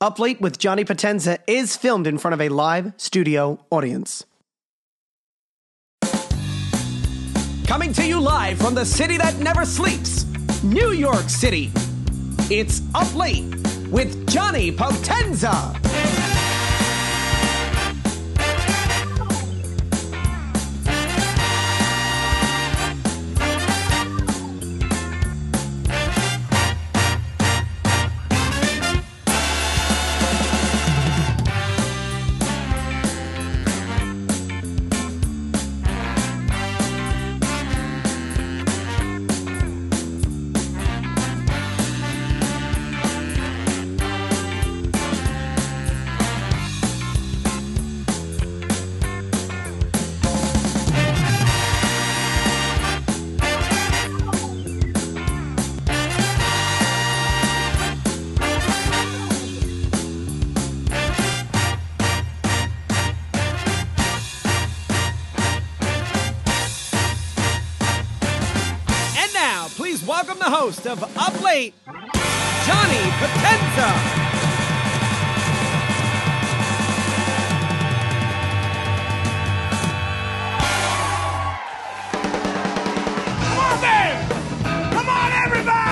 Up Late with Johnny Potenza is filmed in front of a live studio audience. Coming to you live from the city that never sleeps, New York City. It's Up Late with Johnny Potenza. Welcome the host of Up Late, Johnny Potenza. Come on there! Come on, everybody!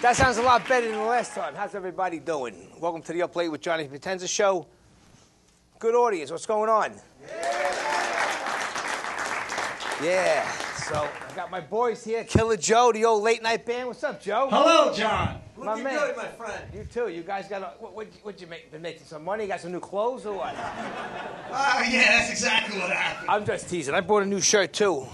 That sounds a lot better than the last time. How's everybody doing? Welcome to the Up Late with Johnny Potenza show. Good audience. What's going on? Yeah. So I got my boys here. Killer Joe, the old late night band. What's up, Joe? Hello, John. My man. Good, my friend. You too. You guys got what'd you make? Been making some money? Got some new clothes or what? Yeah, that's exactly what happened. I'm just teasing. I bought a new shirt too.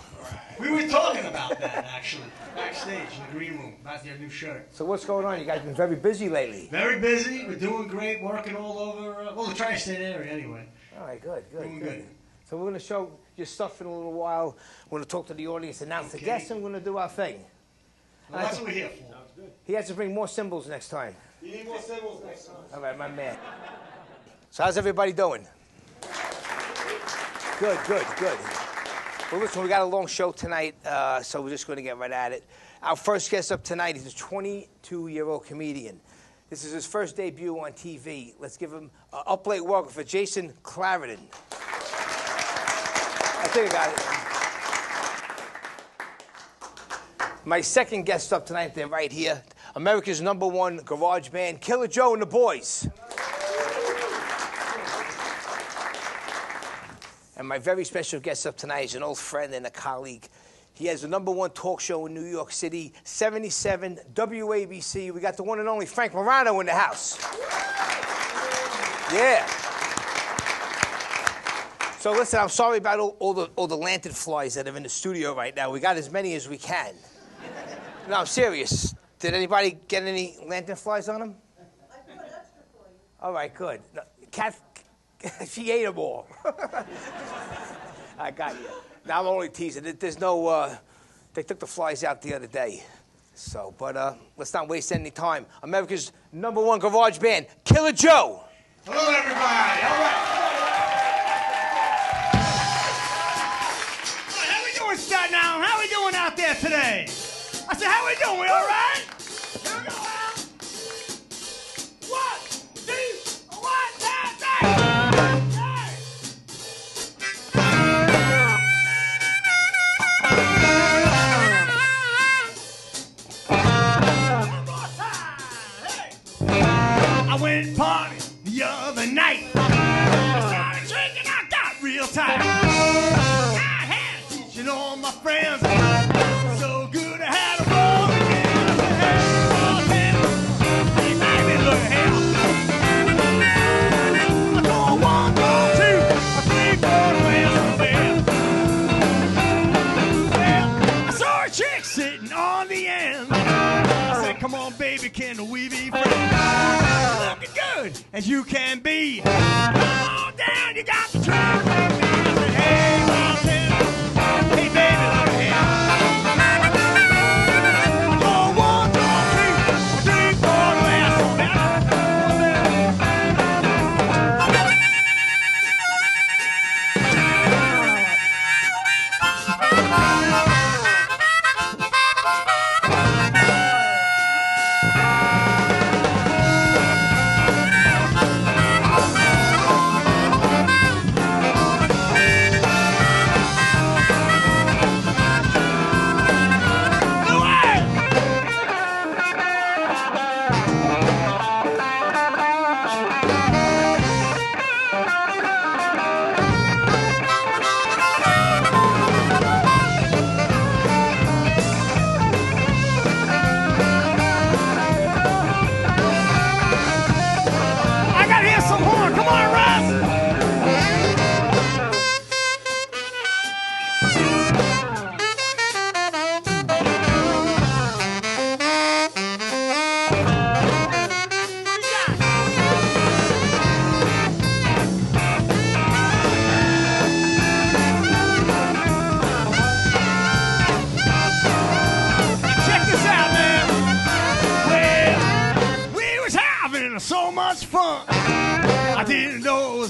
We were talking about that, actually, backstage in the green room, about your new shirt. So what's going on? You guys been very busy lately. Very busy. We're doing great, working all over, well, the tri-state area anyway. All right, good. Doing good. So we're going to show your stuff in a little while. We're going to talk to the audience, announce the guests, and we're going to do our thing. Well, that's what we're here for. Sounds good. He has to bring more cymbals next time. You need more symbols next time. All right, my man. So how's everybody doing? Good. Well, listen, we got a long show tonight, so we're just going to get right at it. Our first guest up tonight is a 22-year-old comedian. This is his first debut on TV. Let's give him an Up Late welcome for Jason Clarendon. I think I got it. My second guest up tonight, they're right here. America's #1 garage band, Killer Joe and the Boys. And my very special guest up tonight is an old friend and a colleague. He has the #1 talk show in New York City, 77 WABC. We got the one and only Frank Morano in the house. Yeah. So listen, I'm sorry about all the lantern flies that are in the studio right now. We got as many as we can. No, I'm serious. Did anybody get any lantern flies on them? I put extra for you. All right, good. No, Kat, she ate them all. I got you. Now I'm only teasing. There's no, they took the flies out the other day. So, but let's not waste any time. America's #1 garage band, Killer Joe. Hello, everybody. All right. How we doing, Staten Island? How we doing out there today? I said, how we doing? We all right? Here we go, Al. 1, 2, 1, 2, 3. I went partying the other night. I started drinking, I got real tight. I had teaching all my friends. So good I had a roll again. I said, hey, bartender, hey, baby, look here. I go 1, 2, 3, 4, 12, well. I saw a chick sitting on the end. I said, come on, baby, can we be friends? Looking good as you can be. Come on down, you got the truth. I said, hey,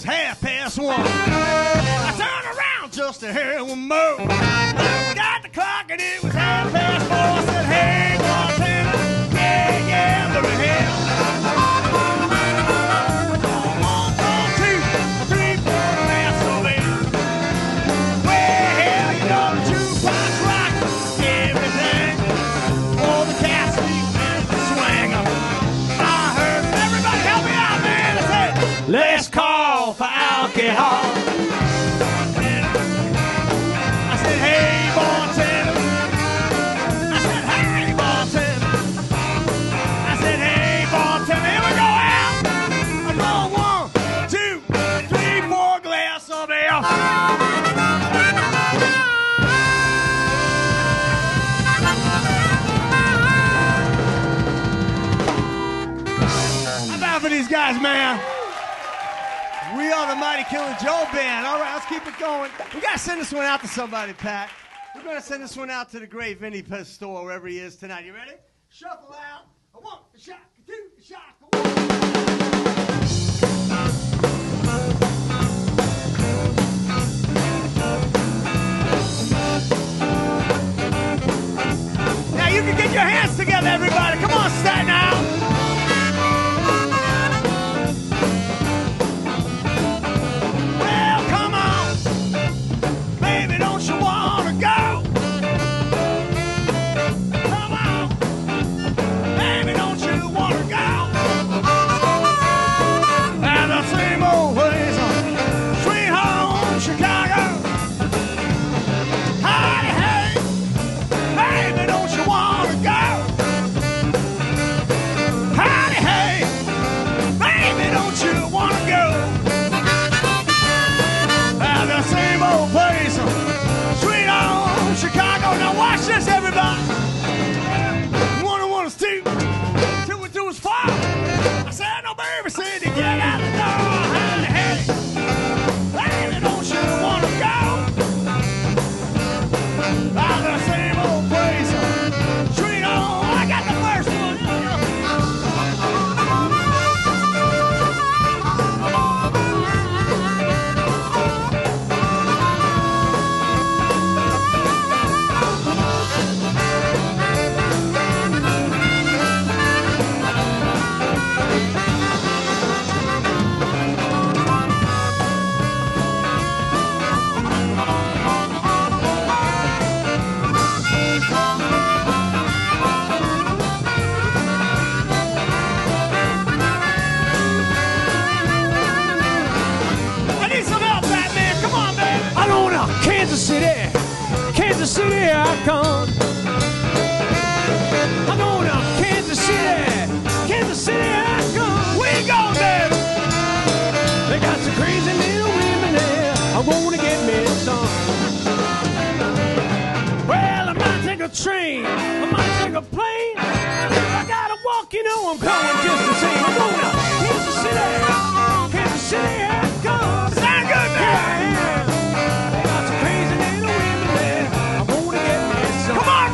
1:30. I turned around just to hear one more. Got the clock and it was 4:30. I said, hey, bartender, yeah, let me help. 1, 2, 3, 4, glass of ale. Well, you know the jukebox rock everything. All the cats speak and swing 'em. I heard everybody help me out, man. I said, let's call for alcohol. I said, hey, bartender. I said, hey, bartender. I said, hey, bartender. Here we go out. I'm going 1, 2, 3, 4 glass of ale. How about for these guys, man? We are the Mighty Killer Joe Band. All right, let's keep it going. We got to send this one out to somebody, Pat. We're going to send this one out to the great Vinny Pastore, wherever he is tonight. You ready? Shuffle out. A 1, a shot, a 2, a shot, a 1. Now you can get your hands together, everybody. Come on, Staten Island. Well, come on. Baby, don't you want to go? Come on. Baby, don't you want to go? And the same old place, sweet home Chicago. Howdy, hey. Baby, don't you want to go? Howdy, hey. Baby, don't you want to go? And the same old place, sweet home Chicago. Now watch this, everybody. 1 and 1 is 2. 2 and 2 is 4. I said, no, baby, said to get out the door. Howdy, hey. Baby, don't you want to go? And the same old place, sweet home. I got the first one. I need some help, Batman. Come on, baby. I don't know. Kansas City, Kansas City, here I come. I don't know. Kansas City, Kansas City, here I come. We go, baby. They got some crazy little women there. I want to get me some. Well, I might take a train. I might take a plane. I gotta walk, you know I'm coming just the same. I'm going to Kansas City, Kansas City, here I come. Sound good, man. They got some crazy little women there. I want to get me some. Come on,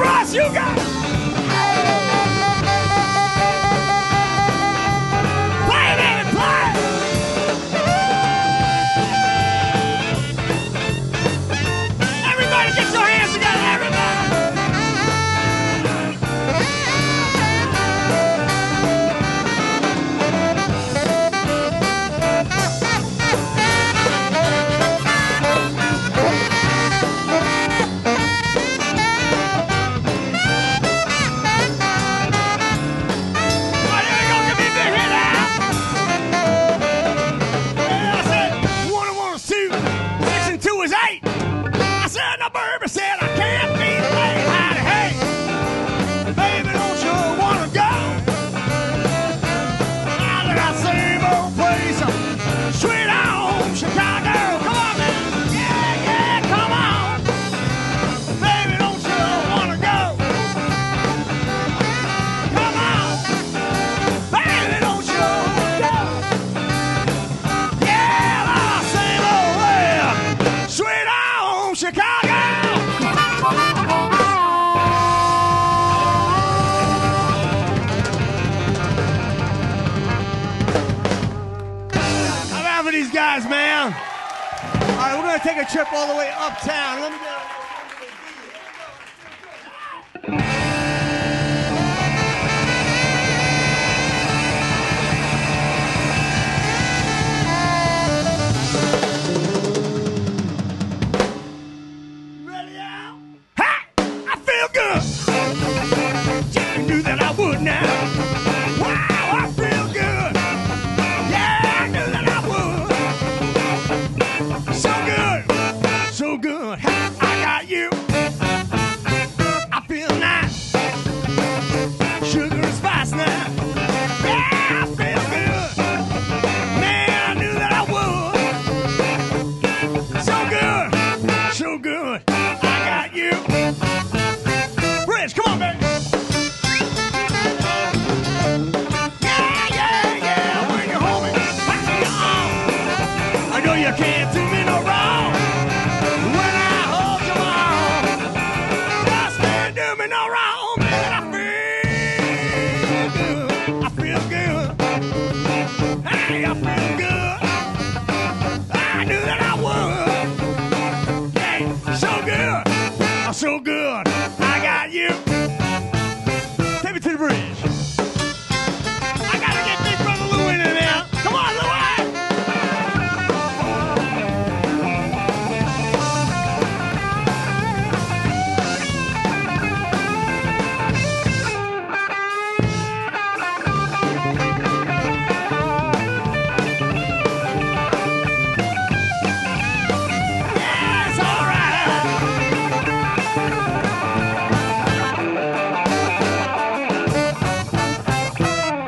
down. All right, we're going to take a trip all the way uptown. Let me get ready out. Hey, I feel good. Just knew that I would now. Wow, I feel good. Yeah, I knew that I would. So good, so good. I got you. I feel nice. Sugar and spice now. Yeah, I feel good. Man, I knew that I would. So good, so good. I got you. Rich, come on, baby. Yeah, yeah, yeah. When you're home, I know you can't do me no wrong. When I hold you on, just can't do me no wrong. Man, I feel good. I feel good. Hey, I feel good. I knew that I would. Hey, so good. So good. I got you. Take me to the bridge. I gotta get Big Brother Lou in there. Come on, Louie. Yes, all right.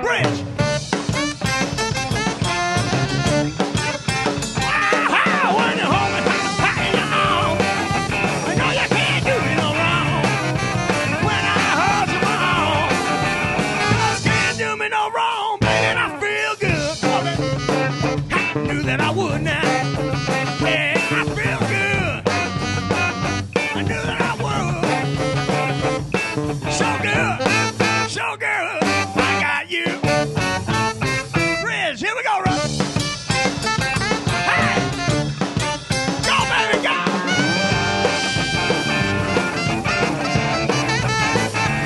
Bridge. Ah, when you're home and hanging on, I know you can't do me no wrong. When I hold you on, just can't do me no wrong, baby. I feel good. Come on, baby. I knew that I would now. Yeah, I feel good. I knew that I would. So good, so good. I got you. Riz, here we go, Russ. Hey, go, baby, go.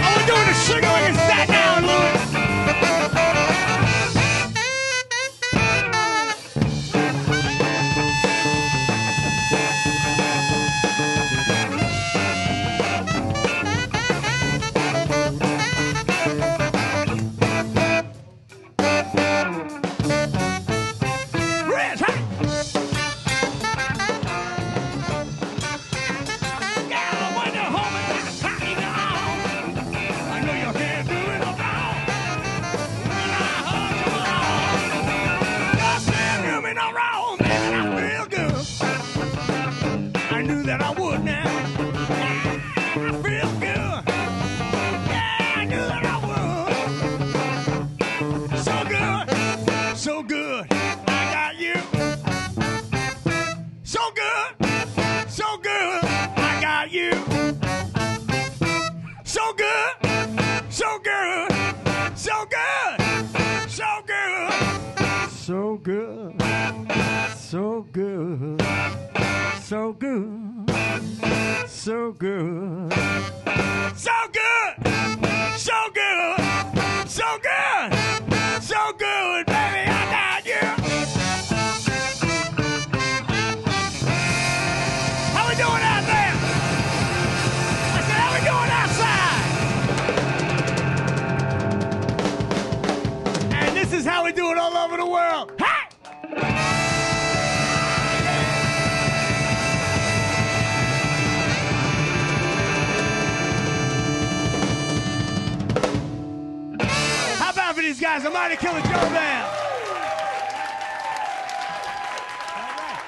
Oh, we're doing the sugar when you sat down, Louis. Riz, hey. Yeah, when you're home and hanging on, I know you can't do it no wrong. When I hold you on, just can't do me no wrong, man. I feel good. I knew that I would now. Yeah, I feel good. Yeah, I knew that I would. So good, so good. I got you. So good, so good. I got you. So good, so good, so good, so good, so good, so good, so good, so good, so good, so good, so good, so good, baby. I got you. How we doing out there? I said, how we doing outside? And this is how we do it all over the world. Hey! How about for these guys? I'm Mighty Killer Joe Band.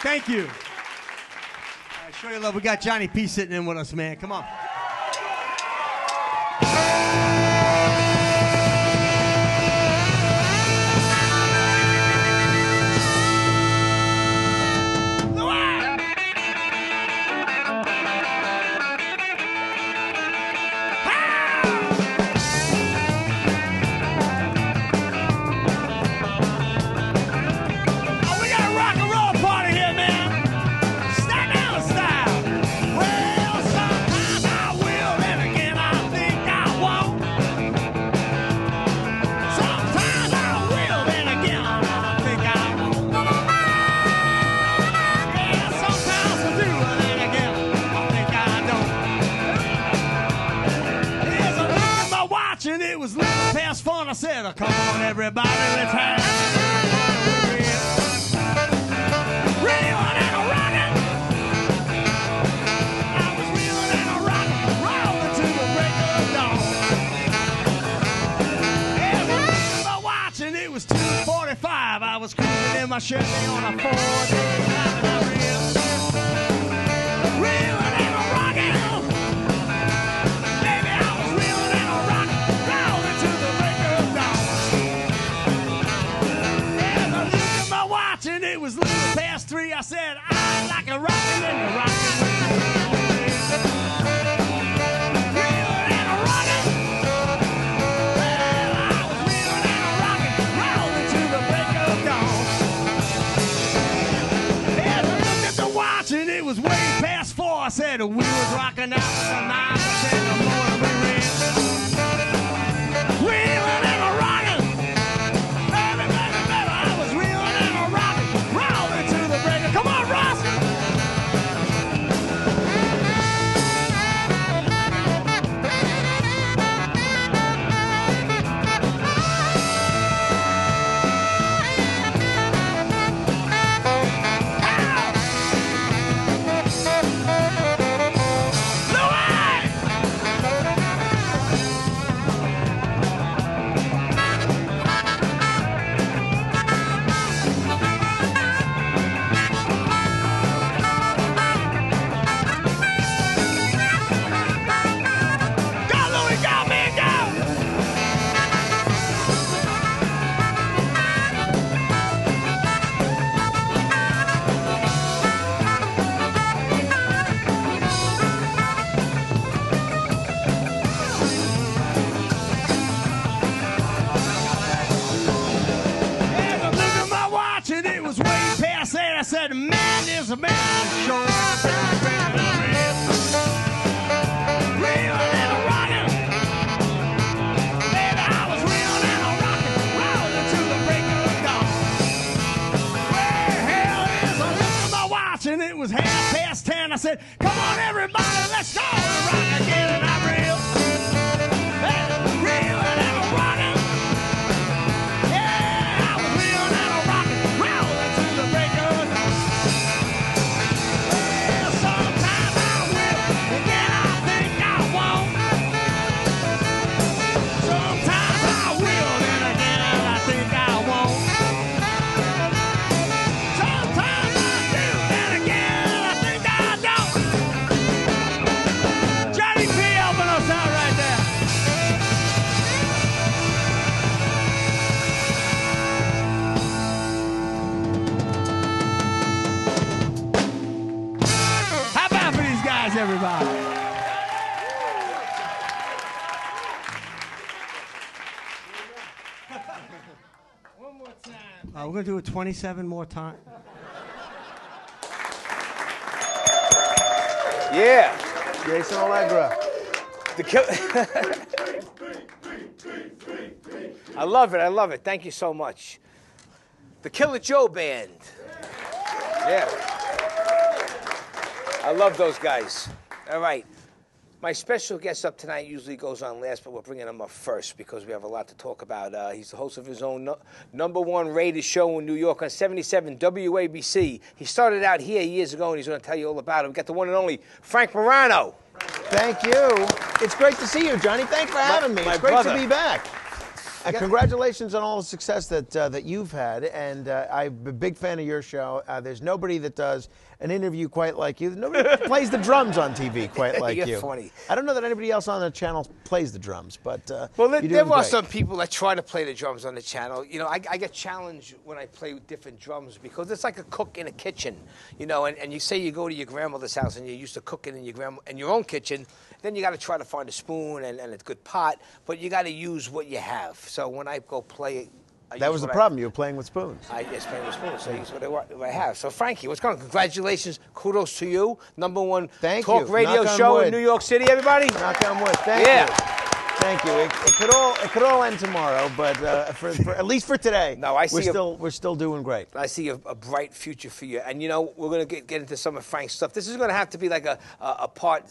Thank you. All right, show you love. We got Johnny P sitting in with us, man. Come on. Oh, we got a rock and roll party here said, come on, everybody, let's have reeling and a rockin'. I was reeling and a rockin', rolling to the break of dawn. As I looked at my watch and it was 2:45, I was cruising in my Chevy on a 4-day drive, and I reeling and a rockin'. Baby, I was reeling and a rockin', rolling to the break of dawn. As I looked at my watch and it was a little past 3, I said, I like a rockin' and a rockin' with me. Reeling and a rockin'. Well, I was reeling and a rockin', rolling to the break of dawn. As I looked at the watch and it was way past 4, I said, we was rocking out till 9 or 10 in the morning. We reeling and a rockin'. Baby, baby, baby, I was reeling and a rockin', rolling to the break of. Come on, Ross! Go, Louis, go, man, go! As I looked at my watch and it was way past 8, I said, man, this a man sure. Reeling and a rockin'. Baby, I was reeling and a rockin', rolling to the break of dawn. Where hell is I looked at my watch and it was 10:30. I said, come on, everybody, let's go and rock again. And I reeling and a rockin'. Yeah, I was reeling and a rockin', rolling to the break of dawn. Well, sometimes I will, and then I think I won't. Sometimes I will, then again I think I won't. Sometimes I do, then again I think I don't. Johnny P helping us out right there. How about for these guys, everybody? One more time. We're going to do it 27 more times. Yeah. Jason Allegra. The kill. I love it. I love it. Thank you so much. The Killer Joe Band. Yeah. I love those guys. All right. My special guest up tonight usually goes on last, but we're bringing him up first because we have a lot to talk about. He's the host of his own #1 rated show in New York on 77 WABC. He started out here years ago, and he's going to tell you all about it. We got the one and only Frank Morano. Thank you. It's great to see you, Johnny. Thanks for having me. my It's great brother. to be back. Congratulations on all the success that you've had, and I'm a big fan of your show. There's nobody that does an interview quite like you. Nobody plays the drums on TV quite like You're you. funny. I don't know that anybody else on the channel plays the drums, but Well, you're there doing are great. some people that try to play the drums on the channel. You know, I get challenged when I play with different drums because it's like a cook in a kitchen. You know, and you say you go to your grandmother's house and you're used to cooking in your own kitchen. Then you got to try to find a spoon and a good pot, but you got to use what you have. So when I go play, That was the problem. You were playing with spoons. I just play with spoons, so I use what I have. So Frankie, what's going on? Congratulations, kudos to you, #1 Thank talk you. radio Knock on show wood. in New York City. Everybody, Knock on wood. Thank Yeah. you. Thank you. It could all end tomorrow, but for at least for today, No, I see we're still doing great. I see a bright future for you. And you know, we're going to get into some of Frank's stuff. This is going to have to be like a part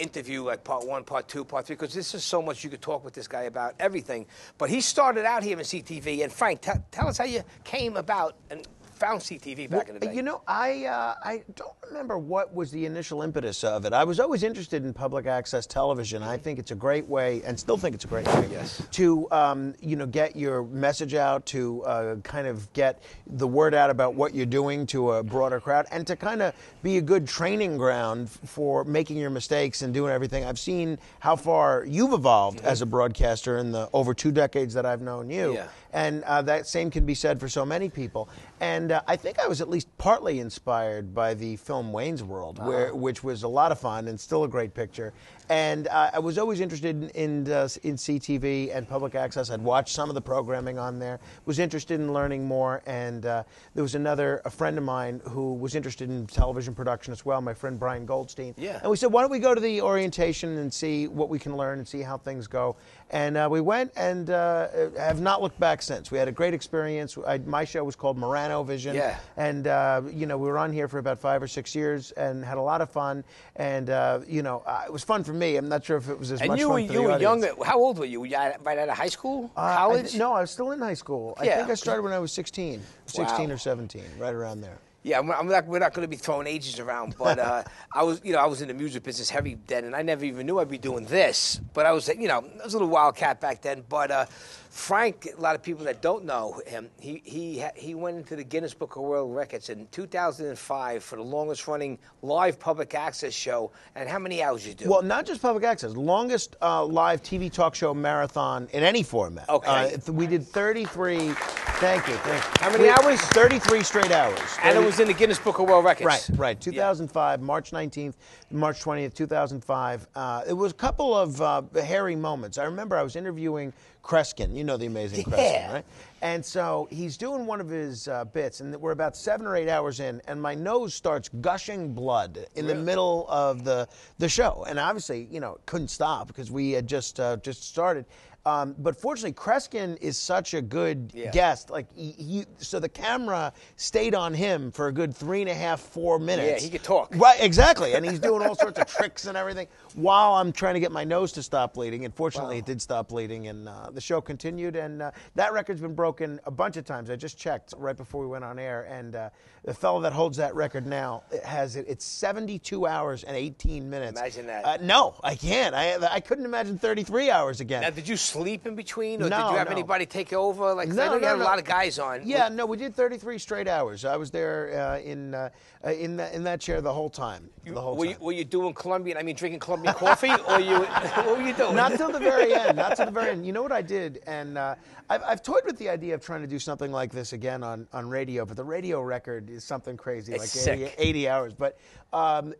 interview, like part 1, part 2, part 3, because this is so much you could talk with this guy about everything. But he started out here in CTV. And Frank, tell us how you came about and found CTV back in the day. You know, I don't remember what was the initial impetus of it. I was always interested in public access television. I think it's a great way, and still think it's a great way, to get your message out, to kind of get the word out about what you're doing to a broader crowd, and to kind of be a good training ground for making your mistakes and doing everything. I've seen how far you've evolved as a broadcaster in the over 2 decades that I've known you. Yeah. And that same can be said for so many people. And I think I was at least partly inspired by the film Wayne's World, which was a lot of fun and still a great picture. And I was always interested in CTV and public access. I'd watched some of the programming on there, was interested in learning more. And there was a friend of mine who was interested in television production as well, my friend Brian Goldstein. Yeah. And we said, why don't we go to the orientation and see what we can learn and see how things go. And we went and have not looked back since. We had a great experience. My show was called Morano Vision. Yeah. And, we were on here for about 5 or 6 years and had a lot of fun. And, it was fun for me. I'm not sure if it was as much fun for the audience. And you were younger. How old were you? Were you right out of high school? College? No, I was still in high school. I think I started when I was 16 or 17, right around there. Yeah, we're not going to be throwing ages around, but I was in the music business heavy then, and I never even knew I'd be doing this. But I was a little wildcat back then. But Frank, a lot of people that don't know him, he went into the Guinness Book of World Records in 2005 for the longest running live public access show. And how many hours you do? Well, not just public access, longest live TV talk show marathon in any format. Okay. We did 33. Thank you. How many hours? 33 straight hours. And it was in the Guinness Book of World Records. Right. 2005, March 19th, March 20th, 2005. It was a couple of hairy moments. I remember I was interviewing Kreskin. You know the amazing Kreskin, right? And so he's doing one of his bits, and we're about 7 or 8 hours in, and my nose starts gushing blood in the middle of the show. And obviously, couldn't stop because we had just started. But fortunately, Kreskin is such a good guest. Like so the camera stayed on him for a good 3.5, 4 minutes. Yeah, he could talk. Right, exactly. And he's doing all sorts of tricks and everything while I'm trying to get my nose to stop bleeding. And fortunately, it did stop bleeding, and the show continued. And that record's been broken a bunch of times. I just checked right before we went on air, and the fellow that holds that record now it's 72 hours and 18 minutes. Imagine that. No, I can't. I couldn't imagine 33 hours again. Now, did you sleep in between, or No, did you have no. anybody take over? Like, 'cause I No, know you no, had no. a lot of guys on. Yeah, no, we did 33 straight hours. I was there in that chair the whole time. Were you doing Colombian? I mean, drinking Colombian coffee, or what were you doing? Not till the very end. Not till the very end. You know what I did? And I've toyed with the idea of trying to do something like this again on radio, but the radio record is something crazy, It's like sick. 80 hours. But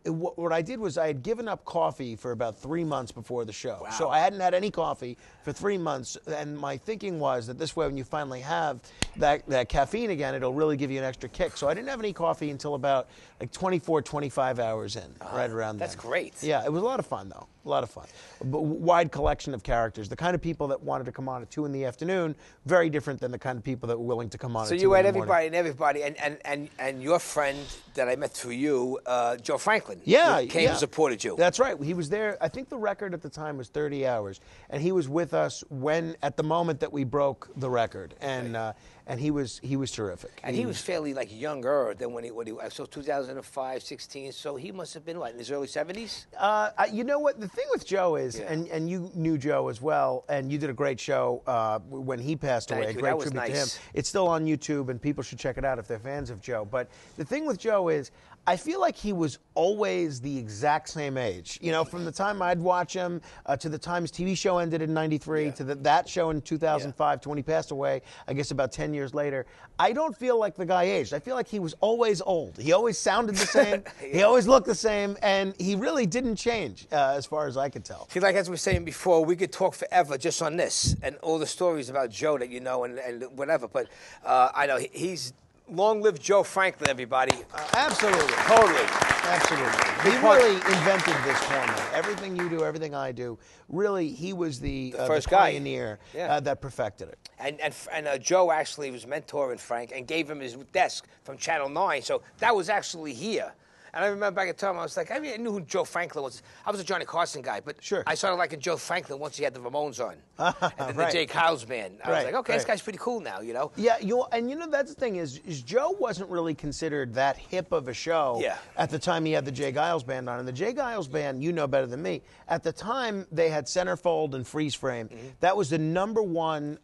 what I did was I had given up coffee for about 3 months before the show. Wow. So I hadn't had any coffee for 3 months, and my thinking was that this way, when you finally have that caffeine again, it'll really give you an extra kick. So I didn't have any coffee until about like 24, 25 hours in, right around That's then. great. Yeah, it was a lot of fun, though. A lot of fun. But wide collection of characters. The kind of people that wanted to come on at 2 in the afternoon, very different than the kind of people that were willing to come on So at 2 you in had the morning. everybody, and your friend that I met through you, Joe Franklin, Yeah, came and supported you. That's right. He was there. I think the record at the time was 30 hours, and he was with us at the moment that we broke the record, and he was terrific. And he was fairly younger than when he so 2005, 16. So he must have been in his early 70s. You know what? The thing with Joe is, and you knew Joe as well, and you did a great show when he passed away. Thank you. A great That was tribute to him. nice. It's still on YouTube, and people should check it out if they're fans of Joe. But the thing with Joe is, I feel like he was always the exact same age. From the time I'd watch him to the time his TV show ended in '93 to that show in 2005 to when he passed away, I guess about 10 years later. I don't feel like the guy aged. I feel like he was always old. He always sounded the same. He always looked the same, and he really didn't change as far as I could tell. See, like as we were saying before, we could talk forever just on this and all the stories about Joe that you know and whatever. But I know he's long live Joe Franklin, everybody. Absolutely. Totally. Absolutely. He really invented this format. Everything you do, everything I do, really, he was the first guy. pioneer Yeah. that perfected it. And Joe actually was mentoring Frank and gave him his desk from Channel 9. So that was actually here. And I remember back at the time, I was like, I knew who Joe Franklin was. I was a Johnny Carson guy, but Sure. I started liking Joe Franklin once he had the Ramones on. And then Right. the Jake Howes band. I was Right, like, okay, this right. guy's pretty cool now, you know? Yeah, that's the thing is Joe wasn't really considered that hip of a show at the time he had the Jay Giles band on. And the Jay Giles band, you know better than me, at the time they had Centerfold and Freeze Frame. That was the #1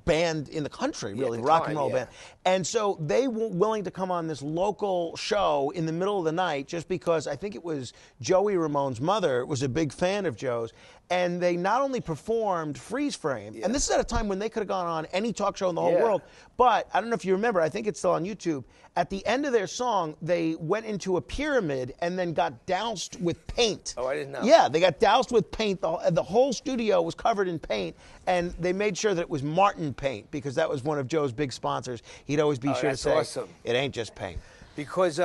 band in the country, really, rock and roll band. And so they were willing to come on this local show in the middle of the night just because I think it was Joey Ramone's mother was a big fan of Joe's. And they not only performed Freeze Frame, and this is at a time when they could have gone on any talk show in the whole world, but I don't know if you remember, I think it's still on YouTube, at the end of their song, they went into a pyramid and then got doused with paint. Oh, I didn't know. Yeah, they got doused with paint. The whole studio was covered in paint, and they made sure that it was Martin paint because that was one of Joe's big sponsors. He'd always be sure to say, awesome. It ain't just paint. Because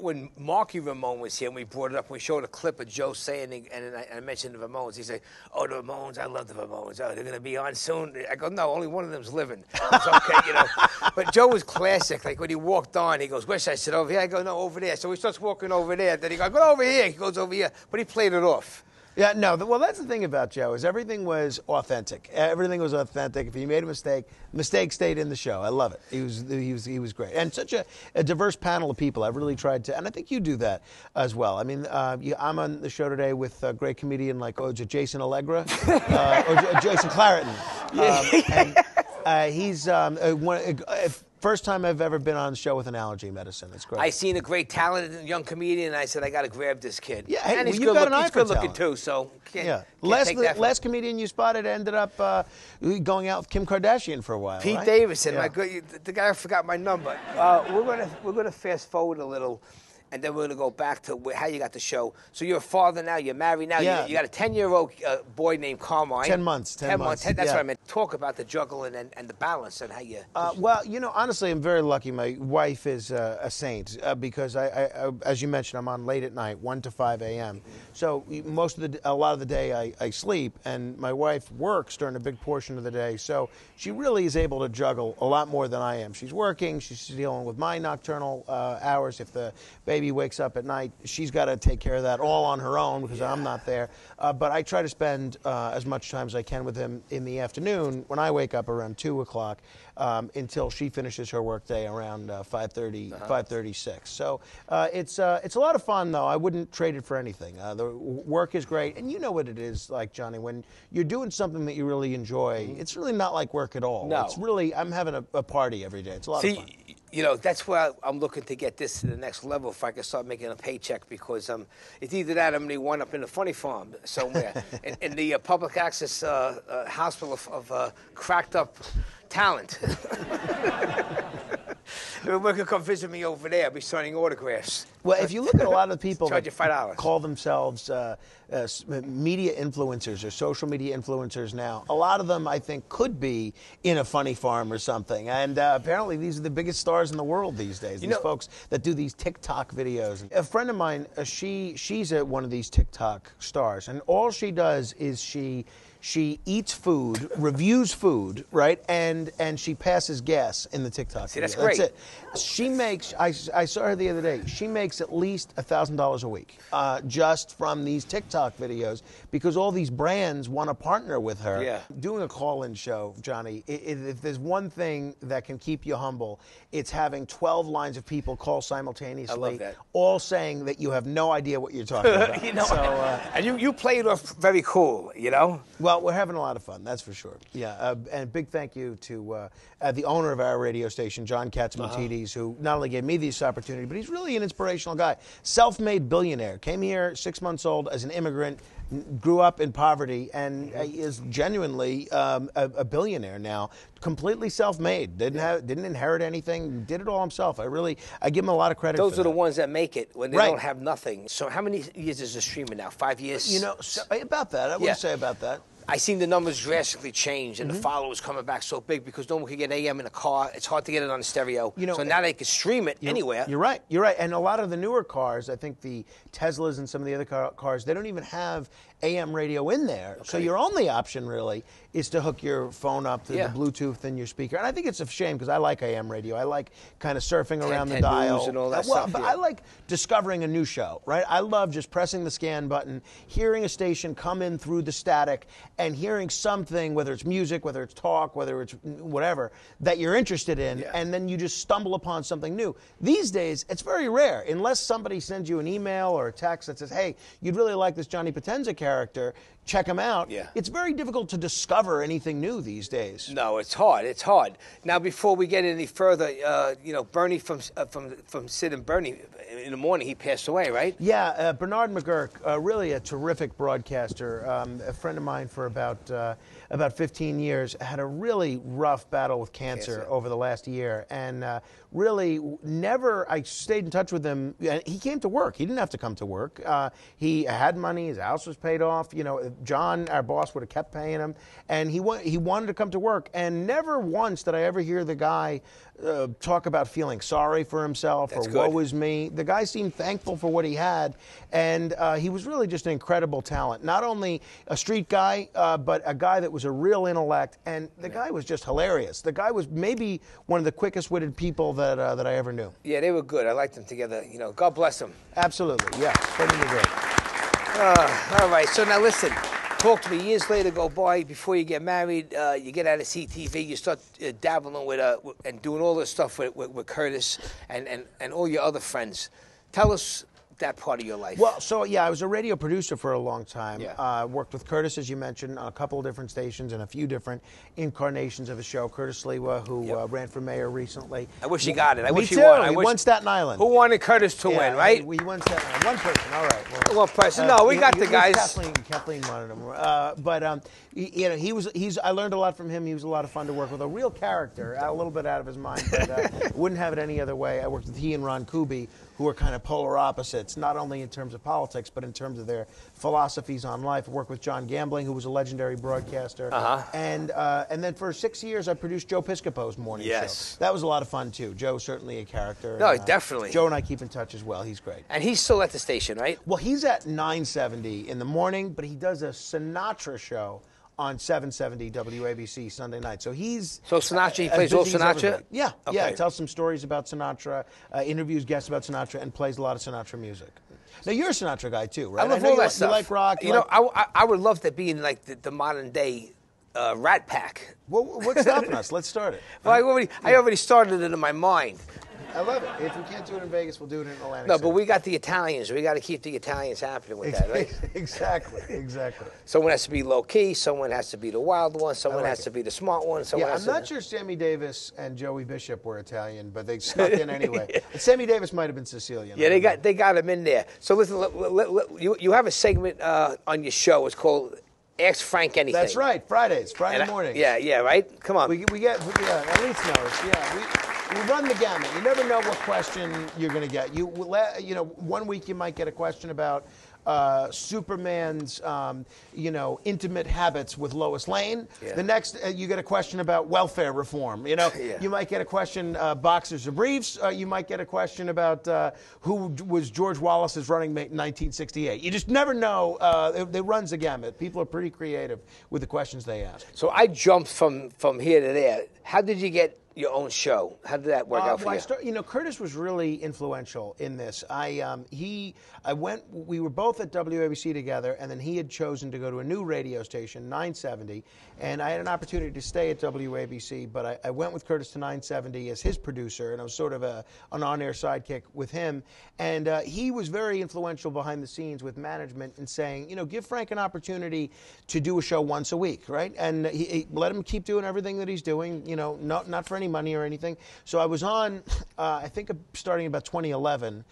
when Marky Ramone was here, and we brought it up, we showed a clip of Joe saying, and I mentioned the Ramones. He said, "Oh, the Ramones, I love the Ramones. Oh, they're going to be on soon." I go, "No, only one of them's living." It's okay, you know. But Joe was classic. Like when he walked on, he goes, "Where should I sit, over here?" I go, "No, over there." So he starts walking over there. Then he goes, "Go over here." He goes over here, but he played it off. Yeah, no. Well, that's the thing about Joe is everything was authentic. Everything was authentic. If he made a mistake stayed in the show. I love it. He was great, and such a diverse panel of people. I've really tried to, and I think you do that as well. I mean, I'm on the show today with a great comedian like Jason Allegra or Jason Clareton. He's first time I've ever been on the show with an allergy medicine. It's great. I seen a great talented young comedian, and I said, I got to grab this kid. Yeah, hey, and he's well, you've got an eye he's for good looking talent. too, so can't take that last comedian you spotted ended up going out with Kim Kardashian for a while. Pete right? Davidson, Yeah. the guy forgot my number. We're gonna fast forward a little, and then we're gonna go back to how you got the show. So you're a father now. You're married now. Yeah. You got a 10-year-old boy named Carmine. 10 months. 10 months. That's yeah. what I meant. Talk about the juggling and the balance and how you. Well, honestly, I'm very lucky. My wife is a saint because I, as you mentioned, I'm on late at night, 1 to 5 a.m. So a lot of the day I sleep, and my wife works during a big portion of the day. So she really is able to juggle a lot more than I am. She's working. She's dealing with my nocturnal hours. If the baby wakes up at night, she's got to take care of that all on her own because I'm not there. But I try to spend as much time as I can with him in the afternoon when I wake up around 2 o'clock until she finishes her workday around 5:30, 5:36. So it's a lot of fun, though. I wouldn't trade it for anything. The work is great. And you know what it is like, Johnny, when you're doing something that you really enjoy, it's really not like work at all. No. It's really, I'm having a party every day. It's a lot of fun. That's where I'm looking to get this to the next level if I can start making a paycheck because it's either that or I'm going to wind up in a funny farm somewhere in the public access hospital of cracked up talent. Everyone can come visit me over there. I'll be signing autographs. Well, if you look at a lot of the people Charge that you $5. call themselves media influencers or social media influencers now, a lot of them, I think, could be in a funny farm or something. And apparently these are the biggest stars in the world these days, these folks that do these TikTok videos. A friend of mine, she's one of these TikTok stars, and all she does is she eats food, reviews food, right, and she passes gas in the TikTok. See, that's video. great. That's it. She makes. I saw her the other day. She makes at least $1,000 a week just from these TikTok videos because all these brands want to partner with her. Yeah. Doing a call-in show, Johnny. If there's one thing that can keep you humble, it's having 12 lines of people call simultaneously, I love that. all saying that you have no idea what you're talking about. And you play it off very cool, Well, we're having a lot of fun, that's for sure. Yeah, and big thank you to the owner of our radio station, John Katzmatidis, who not only gave me this opportunity, but he's really an inspirational guy. Self-made billionaire. Came here 6 months old as an immigrant, grew up in poverty, and is genuinely a billionaire now. Completely self-made. Didn't inherit anything. Did it all himself. I give him a lot of credit. Those for are the that. ones that make it when they Right. don't have nothing. So how many years is the streaming now? 5 years? About that. I wouldn't say about that. I seen the numbers drastically change, and the followers coming back so big because no one could get AM in a car. It's hard to get it on the stereo. So now they can stream it anywhere. You're right. You're right. And a lot of the newer cars, I think the Teslas and some of the other cars, they don't even have AM radio in there. So your only option really is to hook your phone up to the Bluetooth in your speaker. And I think it's a shame because I like AM radio. I like kind of surfing around the dial and all that stuff. But I like discovering a new show, right? I love just pressing the scan button, hearing a station come in through the static, and hearing something, whether it's music, whether it's talk, whether it's whatever, that you're interested in, and then you just stumble upon something new. These days, it's very rare, unless somebody sends you an email or a text that says, hey, you'd really like this Johnny Potenza character, check him out. It's very difficult to discover anything new these days. No, it's hard. It's hard. Now, before we get any further, Bernie from Sid and Bernie in the morning, he passed away, right? Yeah, Bernard McGurk, really a terrific broadcaster. A friend of mine for about 15 years, had a really rough battle with cancer over the last year, and really never. I stayed in touch with him. He came to work. He didn't have to come to work. He had money. His house was paid off. John, our boss, would have kept paying him, and he wanted to come to work. And never once did I ever hear the guy talk about feeling sorry for himself or woe is me. The guy seemed thankful for what he had, and he was really just an incredible talent. Not only a street guy, but a guy that was a real intellect, and the guy was just hilarious. The guy was maybe one of the quickest-witted people that I ever knew. Yeah, they were good. I liked them together. God bless them. Absolutely, yeah. Spending the great. All right, so now listen. Talk to me. Years later go by, before you get married, you get out of CTV, you start dabbling with and doing all this stuff with Curtis and all your other friends. Tell us that part of your life. Well, so yeah, I was a radio producer for a long time. Worked with Curtis, as you mentioned, on a couple of different stations and a few different incarnations of his show. Curtis Lewa, who ran for mayor recently. I wish he got it. I wish he too. won. He won Staten Island. Who wanted Curtis to win, right? We won Staten Island. One person. All right. Well, one person. No, we got the guys. Kathleen wanted him. He's. I learned a lot from him. He was a lot of fun to work with. A real character, a little bit out of his mind, but wouldn't have it any other way. I worked with he and Ron Kuby, who are kind of polar opposites, not only in terms of politics, but in terms of their philosophies on life. I worked with John Gambling, who was a legendary broadcaster. And then for 6 years, I produced Joe Piscopo's morning show. That was a lot of fun, too. Joe's certainly a character. No, definitely. Joe and I keep in touch as well. He's great. And he's still at the station, right? Well, he's at 970 in the morning, but he does a Sinatra show on 770 WABC Sunday night. So he's... So Sinatra, he plays all Sinatra? Yeah, yeah. Tells some stories about Sinatra, interviews guests about Sinatra, and plays a lot of Sinatra music. Now, you're a Sinatra guy, too, right? I love all that stuff. You like rock. I would love to be in, like, the modern-day Rat Pack. Well, what's stopping us? Let's start it. Well, I already started it in my mind. I love it. If we can't do it in Vegas, we'll do it in Atlantic No, City. but we got the Italians. We got to keep the Italians happening with that, right? Exactly. Someone has to be low-key. Someone has to be the wild one. Someone has to be the smart one. I'm not sure Sammy Davis and Joey Bishop were Italian, but they snuck in anyway. Sammy Davis might have been Sicilian. Yeah, they got him in there. So listen, you have a segment on your show. It's called Ask Frank Anything. That's right. Friday morning. Yeah, right? Come on. We get Elise knows. Yeah, we run the gamut. You never know what question you're going to get. One week you might get a question about Superman's, intimate habits with Lois Lane. Yeah. The next, you get a question about welfare reform. You might get a question, boxers or briefs. You might get a question about who was George Wallace's running mate in 1968. You just never know. It runs the gamut. People are pretty creative with the questions they ask. So I jumped from here to there. How did you get your own show? How did that work out for you? Curtis was really influential in this. We were both at WABC together, and then he had chosen to go to a new radio station, 970, and I had an opportunity to stay at WABC, but I went with Curtis to 970 as his producer, and I was sort of an on-air sidekick with him, and he was very influential behind the scenes with management in saying, give Frank an opportunity to do a show once a week, right? And he let him keep doing everything that he's doing, not for any money or anything. So I was on, I think starting about 2011,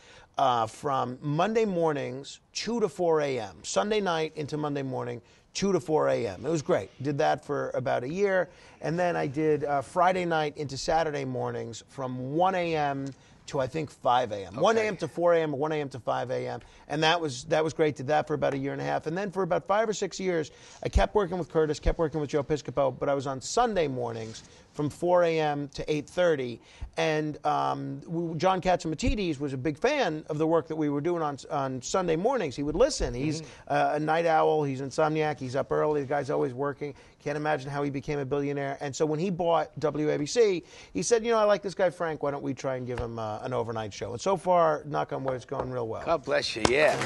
from Monday mornings, 2 to 4 a.m., Sunday night into Monday morning, 2 to 4 a.m. It was great. Did that for about a year. And then I did Friday night into Saturday mornings from 1 a.m. to I think 5 a.m. 1 a.m. to 4 a.m. or 1 a.m. to 5 a.m. And that was great. Did that for about a year and a half. And then for about 5 or 6 years, I kept working with Curtis, kept working with Joe Piscopo, but I was on Sunday mornings from 4 a.m. to 8:30. And John Catsimatidis was a big fan of the work that we were doing on Sunday mornings. He would listen. He's a night owl. He's insomniac. He's up early. The guy's always working. Can't imagine how he became a billionaire. And so when he bought WABC, he said, I like this guy Frank. Why don't we try and give him an overnight show? And so far, knock on wood, it's going real well. God bless you. Yeah.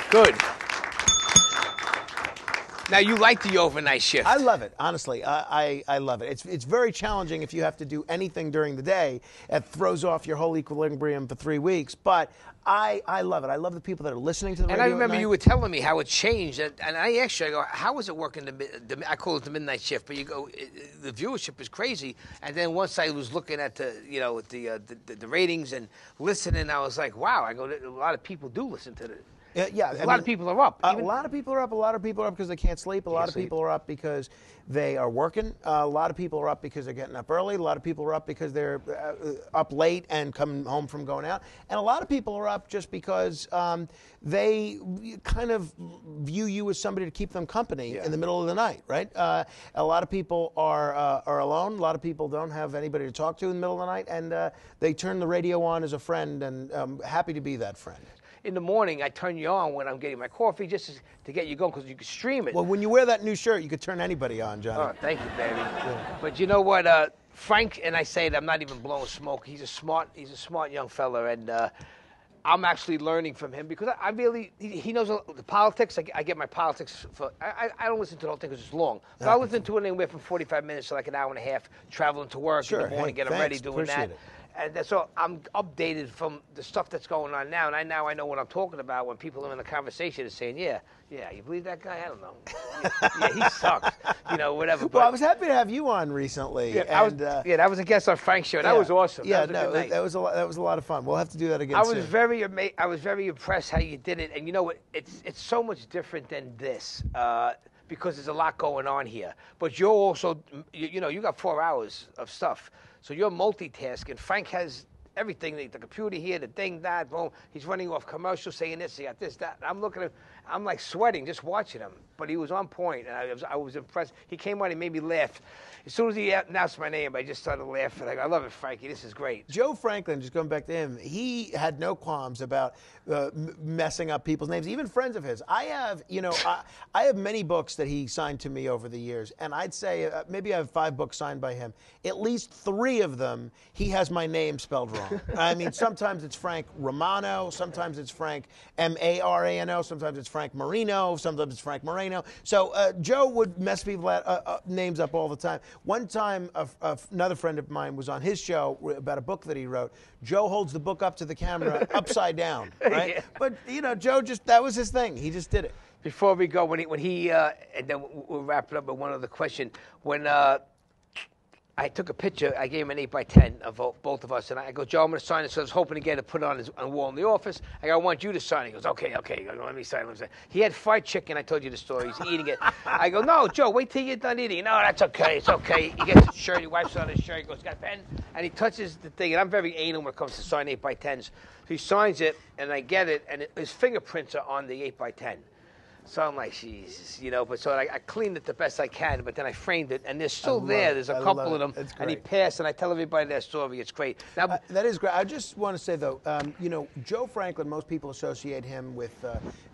Good. Now, you like the overnight shift. I love it, honestly. I love it. It's very challenging if you have to do anything during the day. It throws off your whole equilibrium for 3 weeks. But I love it. I love the people that are listening to the radio. And I remember at night. you were telling me how it changed. And I asked you, I go, how is it working? I call it the midnight shift. But you go, the viewership is crazy. And then once I was looking at the ratings and listening, I was like, wow. I go, a lot of people do listen to it. Yeah, a lot of people are up. A lot of people are up. A lot of people are up because they can't sleep. A lot of people are up because they are working. A lot of people are up because they're getting up early. A lot of people are up because they're up late and coming home from going out. And a lot of people are up just because they kind of view you as somebody to keep them company in the middle of the night, right? A lot of people are alone. A lot of people don't have anybody to talk to in the middle of the night, and they turn the radio on as a friend, and I'm happy to be that friend. In the morning, I turn you on when I'm getting my coffee just to get you going because you can stream it. Well, when you wear that new shirt, you could turn anybody on, Johnny. Oh, thank you, baby. Yeah. But you know what, Frank, and I say it, I'm not even blowing smoke. He's a smart young fella, and I'm actually learning from him because I really, he knows the politics. I get my politics I don't listen to the whole thing because it's long. But I listen to it anywhere from 45 minutes to like an hour and a half, traveling to work in the morning, getting ready, doing that. And so I'm updated from the stuff that's going on now, and I know what I'm talking about when people are in the conversation and saying, yeah, you believe that guy? I don't know. Yeah, he sucks. Whatever. But, well, I was happy to have you on recently. Yeah, that was a guest on Frank's show. That was awesome. Yeah, that was a lot of fun. We'll have to do that again. I was very impressed how you did it, and it's so much different than this. Because there's a lot going on here. But you're also, you got 4 hours of stuff. So you're multitasking. Frank has everything, the computer here, the thing, that, boom. He's running off commercials, saying this, he got this, that. I'm looking at, I'm like sweating just watching him. But he was on point, and I was impressed. He came on, he made me laugh. As soon as he announced my name, I just started laughing. I love it, Frankie. This is great. Joe Franklin, just going back to him, he had no qualms about messing up people's names, even friends of his. I have, I have many books that he signed to me over the years, and I'd say maybe I have 5 books signed by him. At least 3 of them, he has my name spelled wrong. I mean, sometimes it's Frank Romano, sometimes it's Frank Marano, sometimes it's Frank Marino, sometimes it's Frank Moreno. So Joe would mess people's names up all the time. One time, another friend of mine was on his show about a book that he wrote. Joe holds the book up to the camera upside down, right? Yeah. But, Joe that was his thing. He just did it. Before we go, when he and then we'll wrap it up with one other question. When I took a picture, I gave him an 8x10 of both of us, and I go, Joe, I'm going to sign it. So I was hoping to get it put on a wall in the office. I go, I want you to sign it. He goes, okay. I go, let me sign it. He had fried chicken. I told you the story. He's eating it. I go, no, Joe, wait till you're done eating. No, that's okay. It's okay. He gets his shirt. He wipes on his shirt. He goes, got a pen? And he touches the thing. And I'm very anal when it comes to signing 8x10s. So he signs it, and I get it, and his fingerprints are on the 8x10. So I'm like, Jesus, But so I cleaned it the best I can, but then I framed it, and they're still there. There's a couple of them, and he passed, and I tell everybody that story. It's great. Now, that is great. I just want to say, though, Joe Franklin, most people associate him with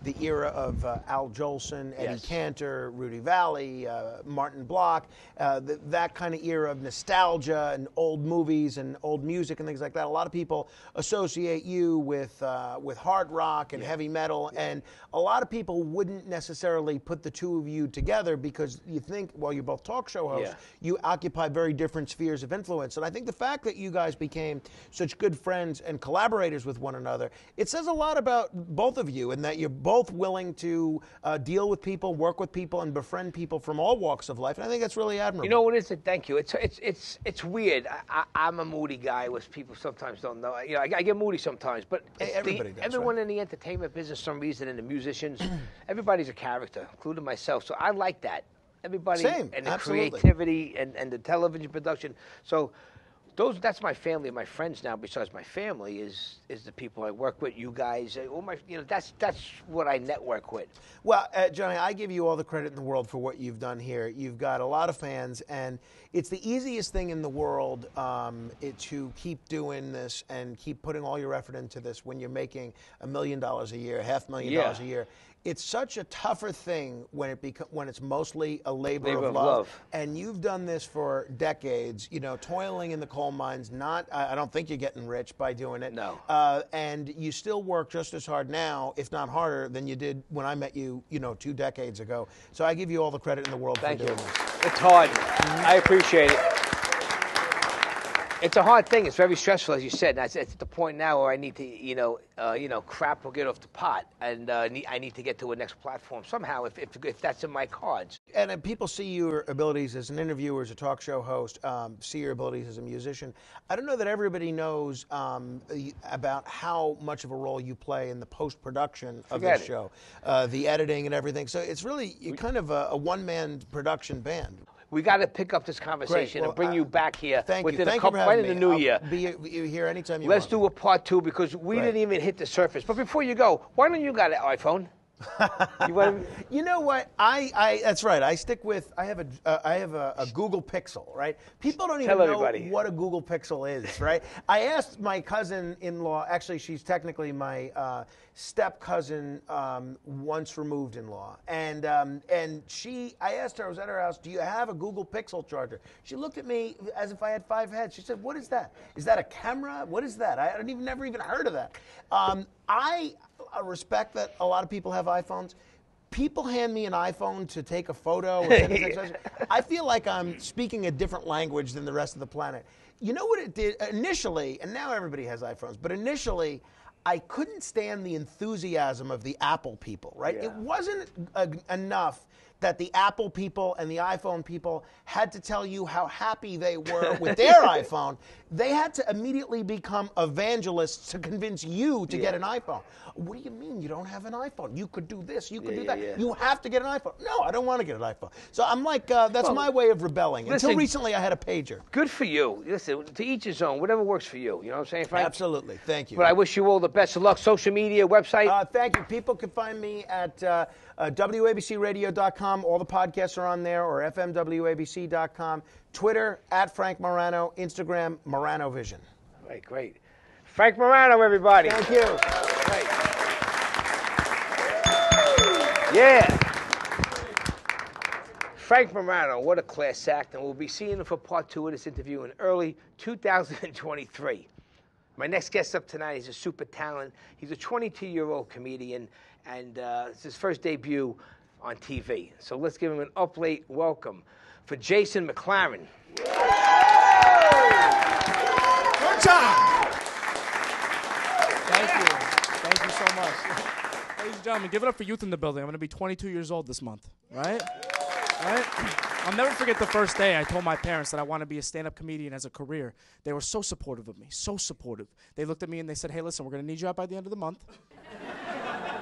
the era of Al Jolson, Eddie Cantor, Rudy Vallee, Martin Block, that kind of era of nostalgia and old movies and old music and things like that. A lot of people associate you with hard rock and heavy metal, and a lot of people wouldn't necessarily put the two of you together because you think, well, you're both talk show hosts, you occupy very different spheres of influence. And I think the fact that you guys became such good friends and collaborators with one another, it says a lot about both of you and that you're both willing to deal with people, work with people, and befriend people from all walks of life. And I think that's really admirable. You know what it is? Thank you. It's weird. I'm a moody guy, which people sometimes don't know. I get moody sometimes, but everyone in the entertainment business, for some reason, and the musicians, everybody's a character, including myself. So I like that. Everybody and the creativity and the television production. So That's my family. My friends now, besides my family, is the people I work with. You guys, all my, that's what I network with. Well, Johnny, I give you all the credit in the world for what you've done here. You've got a lot of fans, and it's the easiest thing in the world to keep doing this and keep putting all your effort into this when you're making $1 million a year, $500,000 a year. It's such a tougher thing when it's mostly a labor of love. And you've done this for decades, toiling in the coal mines. I don't think you're getting rich by doing it. No. And you still work just as hard now, if not harder, than you did when I met you, 2 decades ago. So I give you all the credit in the world for doing this. It's hard. I appreciate it. It's a hard thing. It's very stressful, as you said. And it's at the point now where I need to, crap will get off the pot, and I need to get to a next platform somehow, if that's in my cards. And people see your abilities as an interviewer, as a talk show host, see your abilities as a musician. I don't know that everybody knows about how much of a role you play in the post-production of this show, the editing and everything. So it's really kind of a one-man production band. We got to pick up this conversation and bring you back here within a couple, right in the new year. I'll be here anytime you want. Let's do a part 2 because we didn't even hit the surface. But before you go, why don't you got an iPhone? You know what? That's right. I stick with. I have a Google Pixel. Right? People don't even know what a Google Pixel is. Right? I asked my cousin-in-law. Actually, she's technically my step cousin, once removed in-law, and I asked her. I was at her house. Do you have a Google Pixel charger? She looked at me as if I had 5 heads. She said, "What is that? Is that a camera? What is that? I never even heard of that." I respect that a lot of people have iPhones. People hand me an iPhone to take a photo. Or send a text message. I feel like I'm speaking a different language than the rest of the planet. You know what it did initially, and now everybody has iPhones, but initially I couldn't stand the enthusiasm of the Apple people, right? Yeah. It wasn't enough that the Apple people and the iPhone people had to tell you how happy they were with their iPhone. They had to immediately become evangelists to convince you to get an iPhone. What do you mean you don't have an iPhone? You could do this, you could do that. Yeah. You have to get an iPhone. No, I don't want to get an iPhone. So I'm like, that's my way of rebelling. Until recently, I had a pager. Good for you. Listen, to each his own, whatever works for you. You know what I'm saying, Frank? Absolutely. Thank you. But I wish you all the best of luck. Social media, website? Thank you. People can find me at WABCRadio.com. All the podcasts are on there, or FMWABC.com. Twitter, at Frank Morano. Instagram, Morano Vision. Right, great. Frank Morano, everybody. Thank you. Right. Yeah. Frank Morano, what a class act, and we'll be seeing him for part 2 of this interview in early 2023. My next guest up tonight is a super talent. He's a 22-year-old comedian, and it's his first debut on TV. So let's give him an up-late welcome for Jason McLauren. Good time. Thank you. Thank you so much. Ladies and gentlemen, give it up for youth in the building. I'm going to be 22 years old this month, right? I'll never forget the first day I told my parents that I want to be a stand-up comedian as a career. They were so supportive of me, so supportive. They looked at me and they said, hey, listen, we're going to need you out by the end of the month.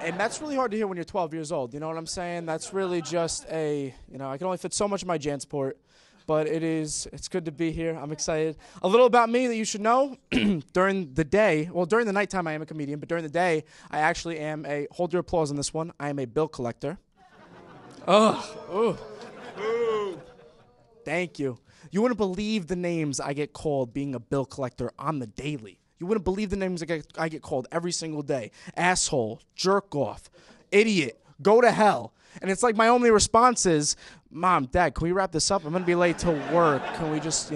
And that's really hard to hear when you're 12 years old. You know what I'm saying? That's really just I can only fit so much in my JanSport. But it's good to be here. I'm excited. A little about me that you should know. During the nighttime I am a comedian, but during the day I actually am hold your applause on this one, I am a bill collector. Thank you. You wouldn't believe the names I get called being a bill collector on the daily. You wouldn't believe the names I get called every single day. Asshole, jerk off, idiot, go to hell. And it's like my only response is, Mom, Dad, can we wrap this up? I'm going to be late to work. Can we just,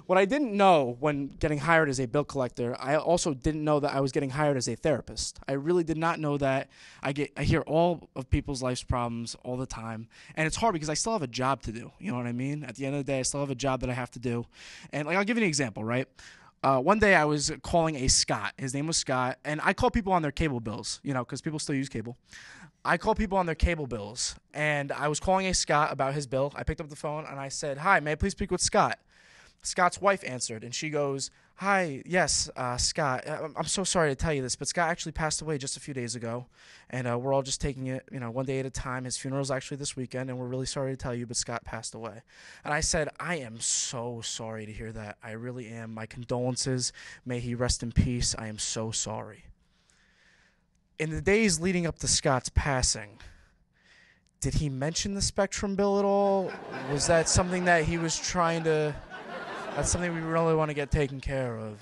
What I didn't know when getting hired as a bill collector, I also didn't know that I was getting hired as a therapist. I really did not know that. I hear all of people's life's problems all the time. And it's hard because I still have a job to do. You know what I mean? At the end of the day, I still have a job that I have to do. And I'll give you an example, right? One day I was calling a Scott. His name was Scott. And I call people on their cable bills, because people still use cable. I call people on their cable bills. And I was calling a Scott about his bill. I picked up the phone and I said, hi, may I please speak with Scott? Scott's wife answered, and she goes, "Hi, yes, Scott. I'm so sorry to tell you this, but Scott actually passed away just a few days ago, and we're all just taking it, one day at a time. His funeral's actually this weekend, and we're really sorry to tell you, but Scott passed away." And I said, "I am so sorry to hear that. I really am. My condolences. May he rest in peace. I am so sorry." In the days leading up to Scott's passing, did he mention the Spectrum bill at all? Was that something that he was trying to... That's something we really want to get taken care of,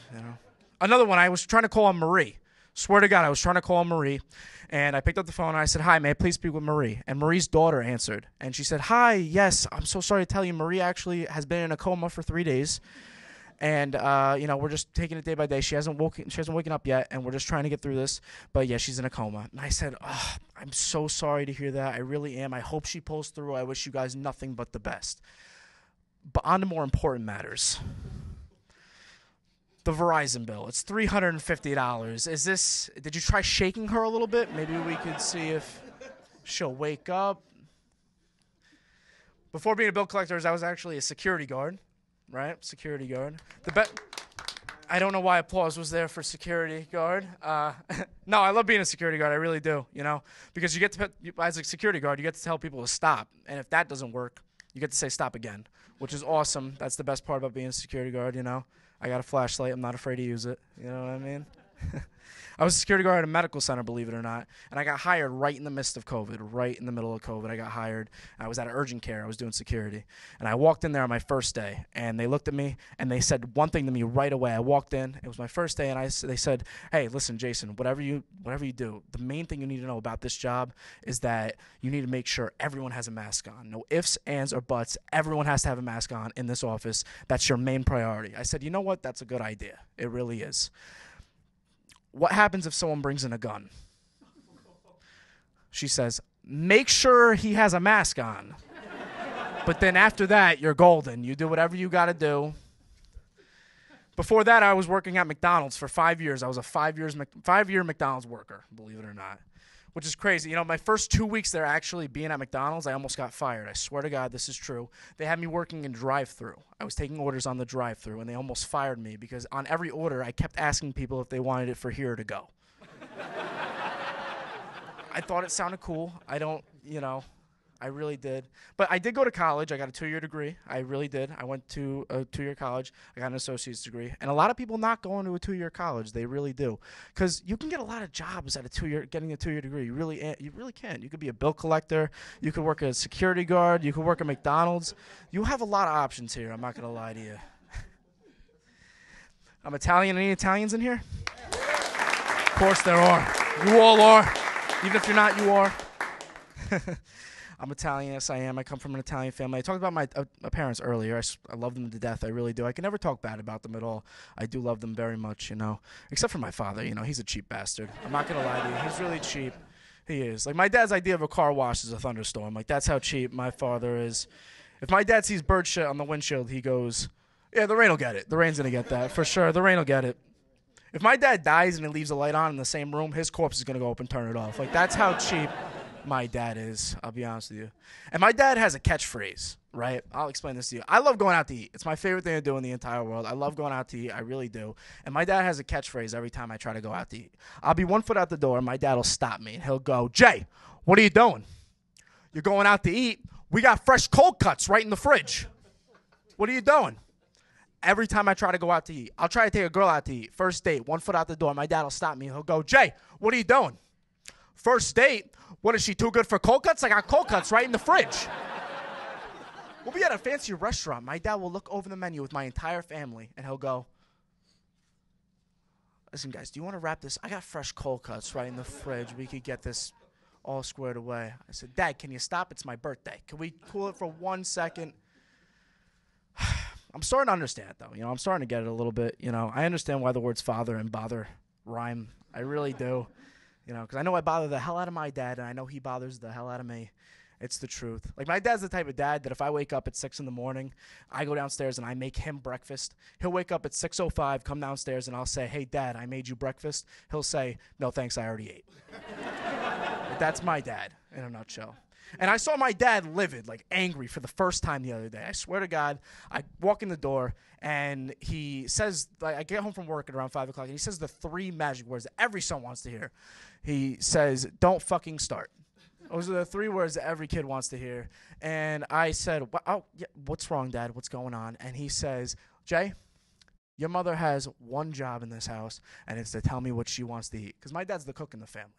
Another one, I was trying to call on Marie. Swear to God, I was trying to call on Marie. And I picked up the phone and I said, "Hi, may I please speak with Marie?" And Marie's daughter answered. And she said, "Hi, yes, I'm so sorry to tell you, Marie actually has been in a coma for 3 days. And, we're just taking it day by day. She hasn't woken up yet, and we're just trying to get through this. But, yeah, she's in a coma." And I said, "Oh, I'm so sorry to hear that. I really am. I hope she pulls through. I wish you guys nothing but the best." But on to more important matters. The Verizon bill. It's $350. Did you try shaking her a little bit? Maybe we could see if she'll wake up. Before being a bill collector, I was actually a security guard, right? Security guard. I don't know why applause was there for security guard. No, I love being a security guard. I really do, because you get to, as a security guard, you get to tell people to stop. And if that doesn't work, you get to say stop again, which is awesome. That's the best part about being a security guard, I got a flashlight. I'm not afraid to use it. You know what I mean? I was a security guard at a medical center, believe it or not, and I got hired right in the midst of COVID, right in the middle of COVID. I got hired. I was at urgent care. I was doing security, and I walked in there on my first day, and they looked at me, and they said one thing to me right away. I walked in. It was my first day, and they said, "Hey, listen, Jason, whatever you do, the main thing you need to know about this job is that you need to make sure everyone has a mask on. No ifs, ands, or buts. Everyone has to have a mask on in this office. That's your main priority." I said, "You know what? That's a good idea. It really is." What happens if someone brings in a gun? She says, "Make sure he has a mask on. But then after that, you're golden. You do whatever you got to do." Before that, I was working at McDonald's for 5 years. I was a 5-year McDonald's worker, believe it or not, which is crazy. My first 2 weeks there actually being at McDonald's, I almost got fired. I swear to God, this is true. They had me working in drive-thru. I was taking orders on the drive-thru, and they almost fired me because on every order, I kept asking people if they wanted it for here to go. I thought it sounded cool. I really did. But I did go to college. I got a 2-year degree. I really did. I went to a 2-year college. I got an associate's degree. And a lot of people not going to a 2-year college. They really do. Because you can get a lot of jobs at getting a 2-year degree. You really can. You could be a bill collector. You could work as a security guard. You could work at McDonald's. You have a lot of options here. I'm not going to lie to you. I'm Italian. Any Italians in here? Of course there are. You all are. Even if you're not, you are. I'm Italian, yes I am. I come from an Italian family. I talked about my parents earlier. I love them to death. I really do. I can never talk bad about them at all. I do love them very much, Except for my father, he's a cheap bastard. I'm not going to lie to you. He's really cheap. He is. Like, my dad's idea of a car wash is a thunderstorm. Like, that's how cheap my father is. If my dad sees bird shit on the windshield, he goes, "Yeah, the rain will get it. The rain's going to get that, for sure. The rain will get it." If my dad dies and he leaves a light on in the same room, his corpse is going to go up and turn it off. Like, that's how cheap my dad is, I'll be honest with you. And my dad has a catchphrase, right? I'll explain this to you. I love going out to eat. It's my favorite thing to do in the entire world. I love going out to eat. I really do. And my dad has a catchphrase every time I try to go out to eat. I'll be 1 foot out the door, and my dad will stop me, and he'll go, "Jay, what are you doing? You're going out to eat? We got fresh cold cuts right in the fridge. What are you doing?" Every time I try to go out to eat, I'll try to take a girl out to eat. First date, 1 foot out the door, my dad will stop me, and he'll go, "Jay, what are you doing? First date? What, is she too good for cold cuts? I got cold cuts right in the fridge." We'll be at a fancy restaurant. My dad will look over the menu with my entire family, and he'll go, "Listen, guys, do you want to wrap this? I got fresh cold cuts right in the fridge. We could get this all squared away." I said, "Dad, can you stop? It's my birthday. Can we cool it for 1 second?" I'm starting to understand it, though. I'm starting to get it a little bit. I understand why the words father and bother rhyme. I really do. Because I know I bother the hell out of my dad, and I know he bothers the hell out of me. It's the truth. Like, my dad's the type of dad that if I wake up at 6 in the morning, I go downstairs and I make him breakfast. He'll wake up at 6:05, come downstairs, and I'll say, "Hey, Dad, I made you breakfast." He'll say, "No, thanks, I already ate." But that's my dad in a nutshell. And I saw my dad livid, like angry for the first time the other day. I swear to God, I walk in the door and he says, like, I get home from work at around 5 o'clock, and he says the 3 magic words that every son wants to hear. He says, "Don't fucking start." Those are the 3 words that every kid wants to hear. And I said, "Oh, yeah, what's wrong, Dad? What's going on?" And he says, "Jay, your mother has one job in this house, and it's to tell me what she wants to eat." Because my dad's the cook in the family.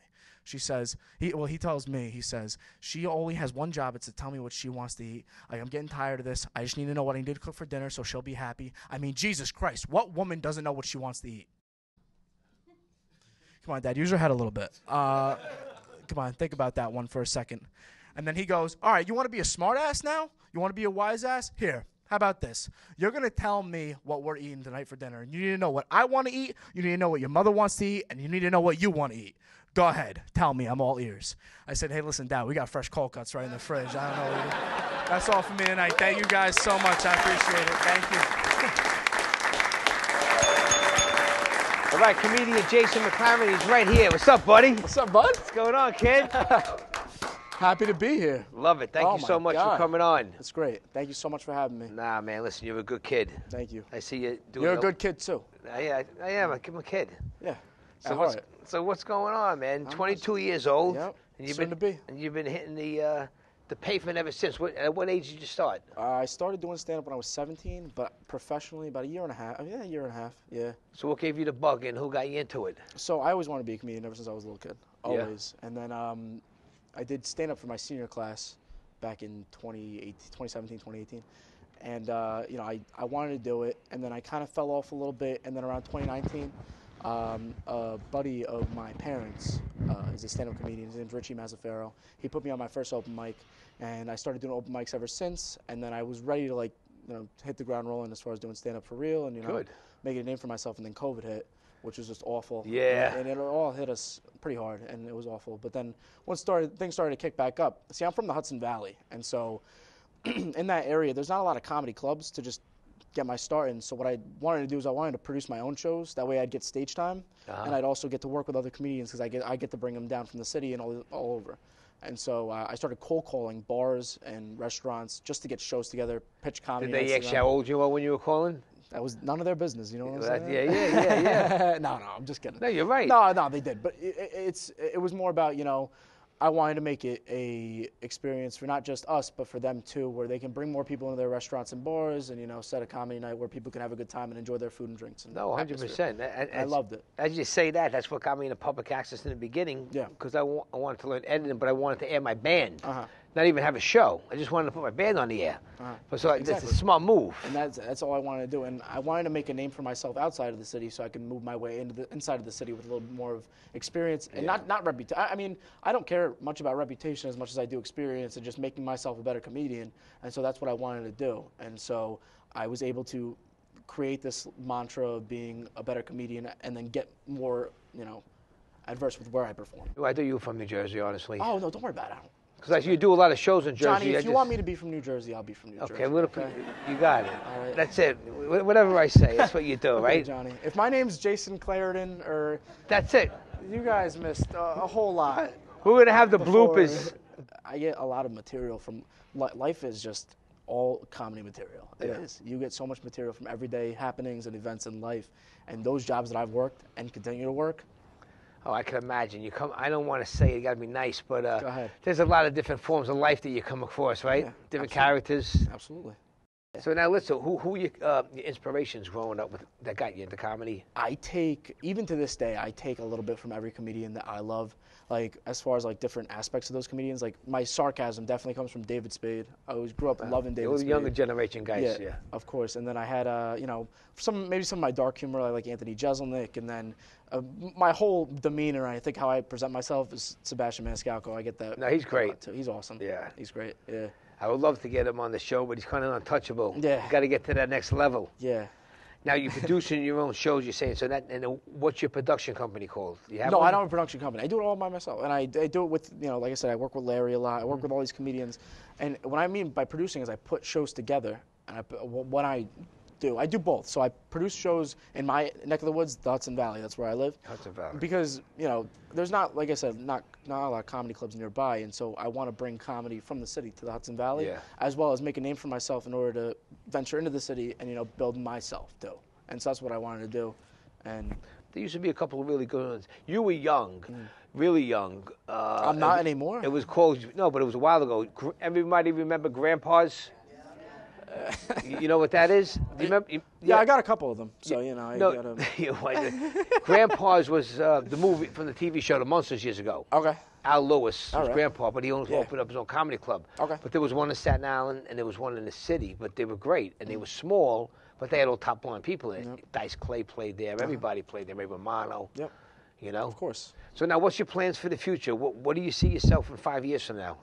She says, he tells me, he says, she only has one job. It's to tell me what she wants to eat. Like, I'm getting tired of this. I just need to know what I need to cook for dinner so she'll be happy. I mean, Jesus Christ, what woman doesn't know what she wants to eat? Come on, Dad, use your head a little bit. Come on, think about that one for a second. And then he goes, all right, you want to be a smart ass now? You want to be a wise ass? Here. How about this? You're going to tell me what we're eating tonight for dinner. And you need to know what I want to eat, you need to know what your mother wants to eat, and you need to know what you want to eat. Go ahead. Tell me. I'm all ears. I said, hey, listen, Dad, we got fresh cold cuts right in the fridge. I don't know what That's all for me tonight. Thank you guys so much. I appreciate it. Thank you. All right, comedian Jason McLauren, he's right here. What's up, buddy? What's up, bud? What's going on, kid? Happy to be here. Love it. Thank you so much for coming on. That's great. Thank you so much for having me. Nah, man, listen, you're a good kid. Thank you. I see you doing You're a good kid, too. I am. I'm a kid. Yeah. So what's going on, man? 22 years old. Yep. And you've been hitting the pavement ever since. At what age did you start? I started doing stand-up when I was 17, but professionally about a year and a half. Yeah, a year and a half, yeah. So what gave you the bug and who got you into it? So I always wanted to be a comedian ever since I was a little kid, always. Yeah. And then I did stand-up for my senior class back in 2017, 2018. And, I wanted to do it, and then I kind of fell off a little bit, and then around 2019, a buddy of my parents is a stand-up comedian. His name's Richie Mazzaferro. He put me on my first open mic, and I started doing open mics ever since. And then I was ready to hit the ground rolling as far as doing stand-up for real and making a name for myself. And then COVID hit, which was just awful. Yeah. And it all hit us pretty hard, and it was awful. But then once things started to kick back up. See, I'm from the Hudson Valley, and so in that area, there's not a lot of comedy clubs to just get my start in. So what I wanted to do is I wanted to produce my own shows. That way I'd get stage time, and I'd also get to work with other comedians because I get to bring them down from the city and all over. And so I started cold calling bars and restaurants just to get shows together, pitch comedy. Did they ask you how old you were when you were calling? That was none of their business, you know what I'm saying? Yeah. No, I'm just kidding. No, you're right. No, they did. But it was more about, I wanted to make it a experience for not just us, but for them too, where they can bring more people into their restaurants and bars and, set a comedy night where people can have a good time and enjoy their food and drinks. And 100%. I loved it. As you say that's what got me into public access in the beginning. Yeah. Because I wanted to learn editing, but I wanted to air my band. Not even have a show. I just wanted to put my band on the air. So that's a smart move. And that's all I wanted to do. And I wanted to make a name for myself outside of the city so I can move my way into the inside of the city with a little bit more of experience and not reputation. I mean, I don't care much about reputation as much as I do experience and just making myself a better comedian. And so that's what I wanted to do. And so I was able to create this mantra of being a better comedian and then get more, adverse with where I perform. Well, I thought you were from New Jersey, honestly. Oh, no, don't worry about it. Because you do a lot of shows in Jersey. Johnny, if you want me to be from New Jersey, I'll be from New Jersey. Okay, you got it. All right. That's it. Whatever I say, that's what you do, Okay, right? Johnny. If my name's Jason Clarendon or... That's it. You guys missed a whole lot. We're going to have the bloopers. I get a lot of material from... Life is just all comedy material. It is. You get so much material from everyday happenings and events in life. And those jobs that I've worked and continue to work... Oh, I can imagine. I don't want to say it, you got to be nice, but Go ahead. There's a lot of different forms of life that you come across, right? Yeah, different absolutely. characters. Absolutely. So now listen, who your inspirations growing up with that got you into comedy? Even to this day, I take a little bit from every comedian that I love. Like, as far as, different aspects of those comedians, my sarcasm definitely comes from David Spade. I always grew up loving David Spade. The younger generation guys, yeah. Of course. And then I had, some of my dark humor, like Anthony Jeselnik, and then my whole demeanor, I think how I present myself is Sebastian Maniscalco. I get that. No, he's great. Too. He's awesome. Yeah. He's great, yeah. I would love to get him on the show, but he's kind of untouchable. Yeah. You got to get to that next level. Yeah. Now you're producing your own shows. You're saying what's your production company called? No, I don't have a production company. I do it all by myself, and I do it with like I said, I work with Larry a lot. I work with all these comedians, and what I mean by producing is I put shows together, and when I do. I do both. So I produce shows in my neck of the woods, the Hudson Valley. That's where I live. Hudson Valley. Because, there's not, like I said, not a lot of comedy clubs nearby, and so I want to bring comedy from the city to the Hudson Valley, as well as make a name for myself in order to venture into the city and, build myself, too. And so that's what I wanted to do. And there used to be a couple of really good ones. You were young, really young. I'm not anymore. It was called, but it was a while ago. Everybody remember Grandpa's? You know what that is? Do you remember? Yeah, I got a couple of them. So, I got them. Grandpa's was the movie from the TV show The Monsters years ago. Okay. Al Lewis was right. Grandpa, but he opened up his own comedy club. Okay. But there was one in Staten Island, and there was one in the city, but they were great. And they were small, but they had all top-line people in it. Dice Clay played there. Everybody played there. Ray Romano. Yep. Of course. So now what's your plans for the future? What do you see yourself in 5 years from now?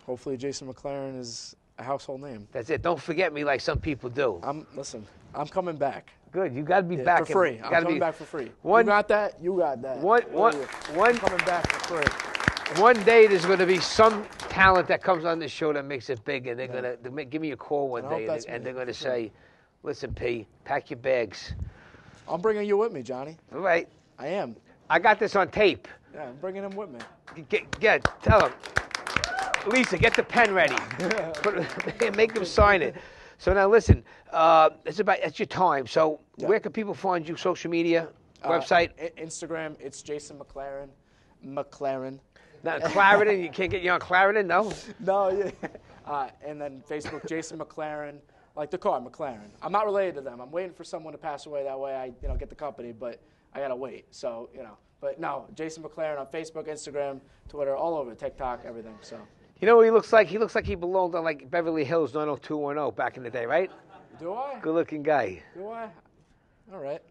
Hopefully Jason McLauren is a household name. That's it. Don't forget me like some people do. I'm coming back. Good. You got to be back. For free. I'm coming back for free. You got that? You got that. I'm coming back for free. One day there's going to be some talent that comes on this show that makes it big, and they're going to give me a call one day, and they're going to say, listen, P, pack your bags. I'm bringing you with me, Johnny. All right. I am. I got this on tape. Yeah, I'm bringing him with me. Tell him. Lisa, get the pen ready. Make them sign it. So now listen, it's your time. So where can people find you? Social media, website? Instagram, it's Jason McLauren. McLaren. Not Clarendon. You can't get you on Clarendon, no? No, yeah. And then Facebook, Jason McLauren, like the car, McLaren. I'm not related to them. I'm waiting for someone to pass away. That way I, get the company, but I gotta wait. So, But no, Jason McLauren on Facebook, Instagram, Twitter, all over, TikTok, everything. So. You know what he looks like? He looks like he belonged on like Beverly Hills 90210 back in the day, right? Do I? Good-looking guy. Do I? All right.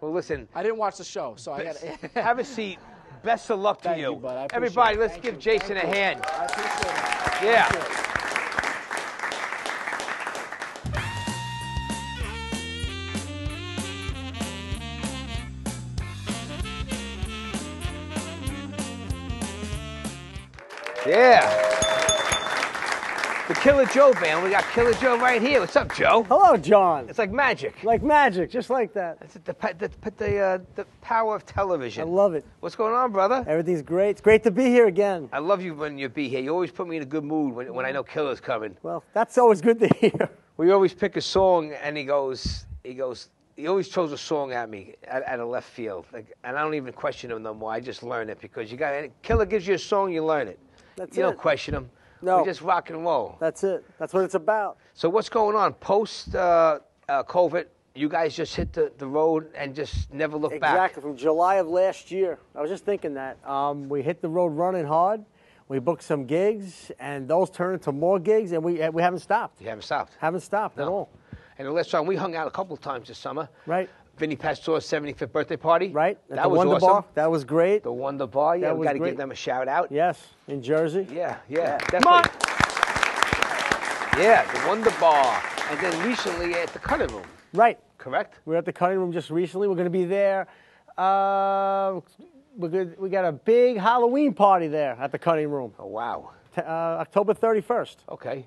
Well, listen. I didn't watch the show, so I got to have a seat. Best of luck to Thank you, bud. Everybody, let's give Jason a hand. I appreciate it. Yeah. Yeah. The Killer Joe band. We got Killer Joe right here. What's up, Joe? Hello, John. It's like magic. Like magic, just like that. That's the power of television. I love it. What's going on, brother? Everything's great. It's great to be here again. I love you when you be here. You always put me in a good mood when I know Killer's coming. Well, that's always good to hear. We always pick a song, and he always throws a song at me at a left field. And I don't even question him no more. I just learn it because Killer gives you a song, you learn it. You don't question him. No. We just rock and roll. That's it. That's what it's about. So what's going on? Post COVID, you guys just hit the road and just never look back. Exactly. From July of last year. I was just thinking that. We hit the road running hard. We booked some gigs, and those turned into more gigs, and we haven't stopped. You haven't stopped? Haven't stopped at all. And the last time we hung out a couple of times this summer. Right. Vinny Pastore's 75th birthday party. Right. That was Wonder awesome. Bar. That was great. The Wonder Bar. Yeah, we got to give them a shout out. Yes, in Jersey. Yeah, definitely. Yeah, the Wonder Bar. And then recently at the Cutting Room. Right. Correct? We were at the Cutting Room just recently. We're going to be there. We got a big Halloween party there at the Cutting Room. Oh, wow. October 31st. Okay.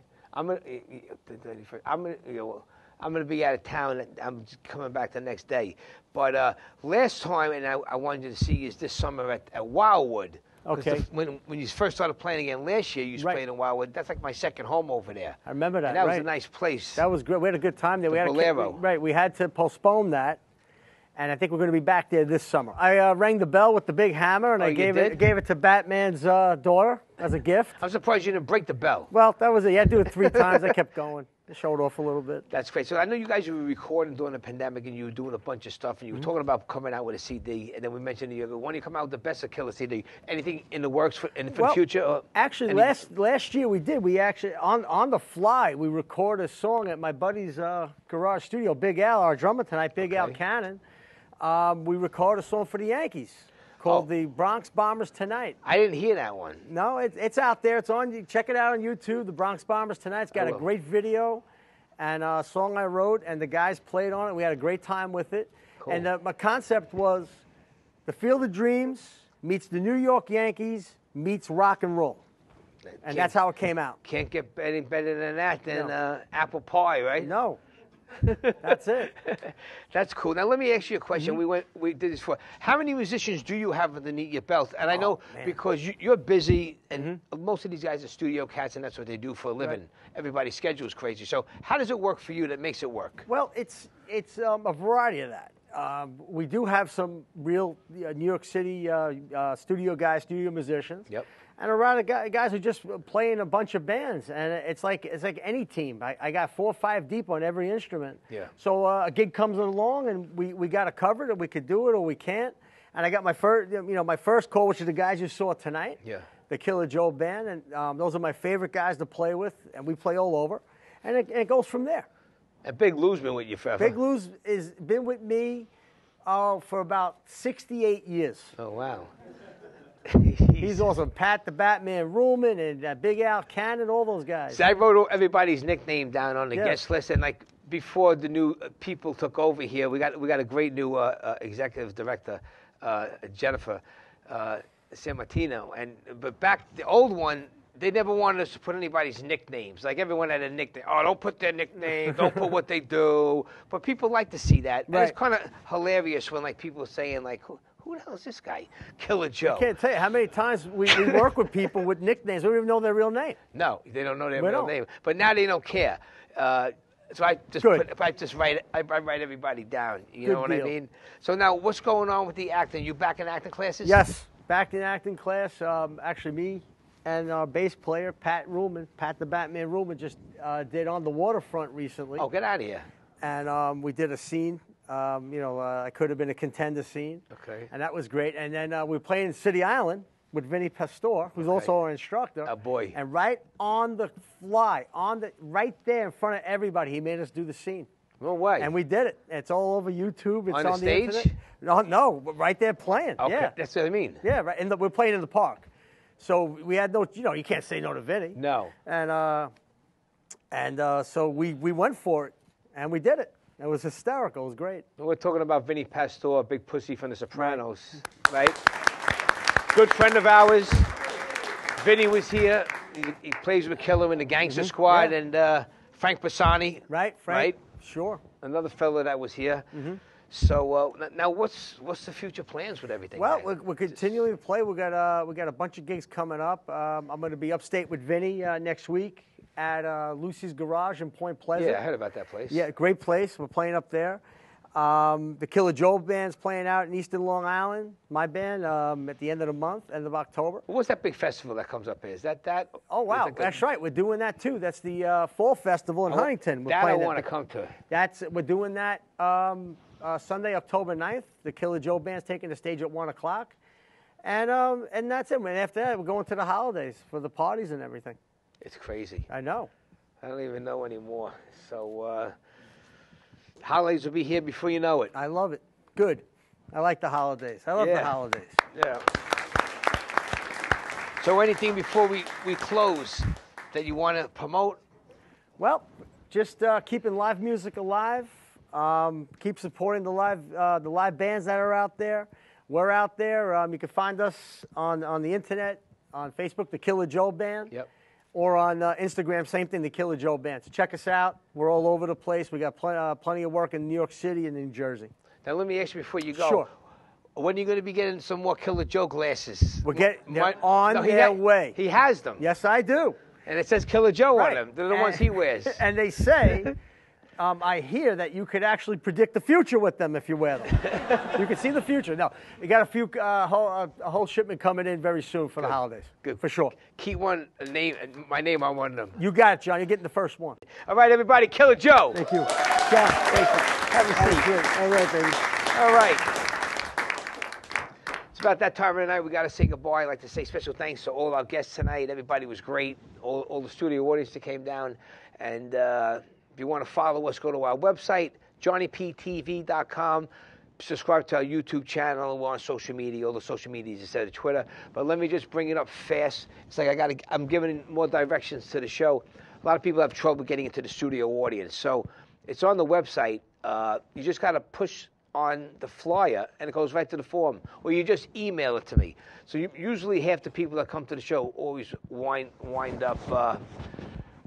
I'm gonna be out of town. I'm just coming back the next day. But last time, and I wanted you to see, is this summer at Wildwood. Okay. When you first started playing again last year, you was playing in Wildwood. That's like my second home over there. I remember that. And that was a nice place. That was great. We had a good time there. We had to postpone that, and I think we're going to be back there this summer. I rang the bell with the big hammer, and I gave it to Batman's daughter as a gift. I'm surprised you didn't break the bell. Well, that was it. You had to do it 3 times. I kept going. I showed off a little bit. That's great. So I know you guys were recording during the pandemic, and you were doing a bunch of stuff, and you were talking about coming out with a CD, and then we mentioned when you come out with the Best of Killer CD. Anything in the works for the future? Actually, last year we did. We actually, on the fly, we recorded a song at my buddy's garage studio, Big Al, our drummer tonight, Big Al Cannon. We recorded a song for the Yankees called The Bronx Bombers Tonight. I didn't hear that one. No, it's out there. It's on. Check it out on YouTube, The Bronx Bombers Tonight. It's got a great video and a song I wrote, and the guys played on it. We had a great time with it. Cool. And my concept was the Field of Dreams meets the New York Yankees meets rock and roll. And that's how it came out. Can't get any better than that than apple pie, right? No. That's it. That's cool. Now let me ask you a question. We did this before. How many musicians do you have underneath your belt? And I know because you're busy, and most of these guys are studio cats, and that's what they do for a living. Right. Everybody's schedule is crazy. So how does it work for you that makes it work? Well, it's a variety of that. We do have some real New York City studio guys, studio musicians. Yep. And a lot of guys who just play in a bunch of bands, and it's like any team. I got 4 or 5 deep on every instrument. Yeah. So a gig comes along, and we got it covered, and we could do it or we can't. And I got my first call, which is the guys you saw tonight. Yeah. The Killer Joe Band, and those are my favorite guys to play with, and we play all over, and it goes from there. And Big Lou's been with you forever. Big Lou's has been with me for about 68 years. Oh wow. He's awesome. Pat the Batman Ruhlman and Big Al Cannon, all those guys. So I wrote everybody's nickname down on the guest list, and like before the new people took over here, we got a great new executive director, Jennifer San Martino, but back the old one, they never wanted us to put anybody's nicknames. Like everyone had a nickname. Oh, don't put their nickname. Don't put what they do. But people like to see that. Right. And it's kind of hilarious when like people are saying like, who the hell is this guy? Killer Joe. I can't tell you how many times we work with people with nicknames. We don't even know their real name. No, they don't know their real name. But now they don't care. So I just write everybody down. You know what I mean? So now, what's going on with the acting? You back in acting classes? Yes, back in acting class. Actually, me and our bass player Pat the Batman Ruhlman, just did On the Waterfront recently. Oh, get out of here! And we did a scene. I could have been a Contender scene. Okay. And that was great. And then we were playing in City Island with Vinny Pastore, who's also our instructor. Oh, boy. And right on the fly, right there in front of everybody, he made us do the scene. No way. And we did it. It's all over YouTube. It's on the stage? internet. No, right there playing. Okay, yeah. that's what I mean. Yeah, right. And we're playing in the park. So we had no, you can't say no to Vinny. No. And so we went for it, and we did it. It was hysterical. It was great. We're talking about Vinny Pastore, big pussy from The Sopranos, right? Good friend of ours. Vinny was here. He plays with Killer in the Gangster Squad, and Frank Bassani. Right, Frank. Right? Sure. Another fellow that was here. So now, what's the future plans with everything? Well, we're continuing to play. We got a bunch of gigs coming up. I'm going to be upstate with Vinny next week at Lucy's Garage in Point Pleasant. Yeah, I heard about that place. Yeah, great place. We're playing up there. The Killer Joe Band's playing out in Eastern Long Island. My band at the end of the month, end of October. What's that big festival that comes up here? Is that? Oh wow, that's right. We're doing that too. That's the Fall Festival in Huntington. That I want to come to. We're doing that Sunday, October 9th. The Killer Joe Band's taking the stage at 1 o'clock, and that's it. And after that, we're going to the holidays for the parties and everything. It's crazy. I know. I don't even know anymore. So holidays will be here before you know it. I love it. Good. I like the holidays. I love the holidays. Yeah. So anything before we close that you want to promote? Well, just keeping live music alive. Keep supporting the live bands that are out there. We're out there. You can find us on the internet, on Facebook, The Killer Joe Band. Yep. Or on Instagram, same thing, The Killer Joe Band. So check us out. We're all over the place. We got plenty of work in New York City and New Jersey. Now let me ask you before you go. Sure. When are you going to be getting some more Killer Joe glasses? They're on their way. He has them. Yes, I do. And it says Killer Joe on them. They're the ones he wears. And they say, I hear that you could actually predict the future with them if you wear them. You can see the future. No, you got a whole shipment coming in very soon for the holidays. Good. For sure. Keep my name on one of them. You got it, John. You're getting the first one. All right, everybody, Killer Joe. Thank you. John, thank you. Have a seat. All right, baby. All right. It's about that time of the night. We got to say goodbye. I'd like to say special thanks to all our guests tonight. Everybody was great. All the studio audience that came down. And if you want to follow us, go to our website, johnnyptv.com. Subscribe to our YouTube channel. We're on social media, all the social medias instead of Twitter. But let me just bring it up fast. It's like I'm giving more directions to the show. A lot of people have trouble getting into the studio audience. So it's on the website. You just got to push on the flyer, and it goes right to the form. Or you just email it to me. So usually half the people that come to the show always wind up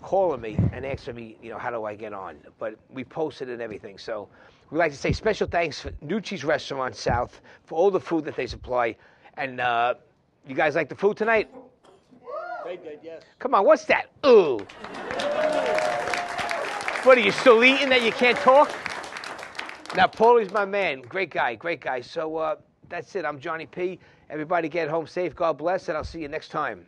calling me and asking me, how do I get on? But we posted and everything. So we'd like to say special thanks for Nucci's Restaurant South for all the food that they supply. And you guys like the food tonight? Very good, yes. Come on, what's that? Ooh. What, are you still eating that you can't talk? Now, Paulie's my man. Great guy, great guy. So that's it. I'm Johnny P. Everybody get home safe. God bless, and I'll see you next time.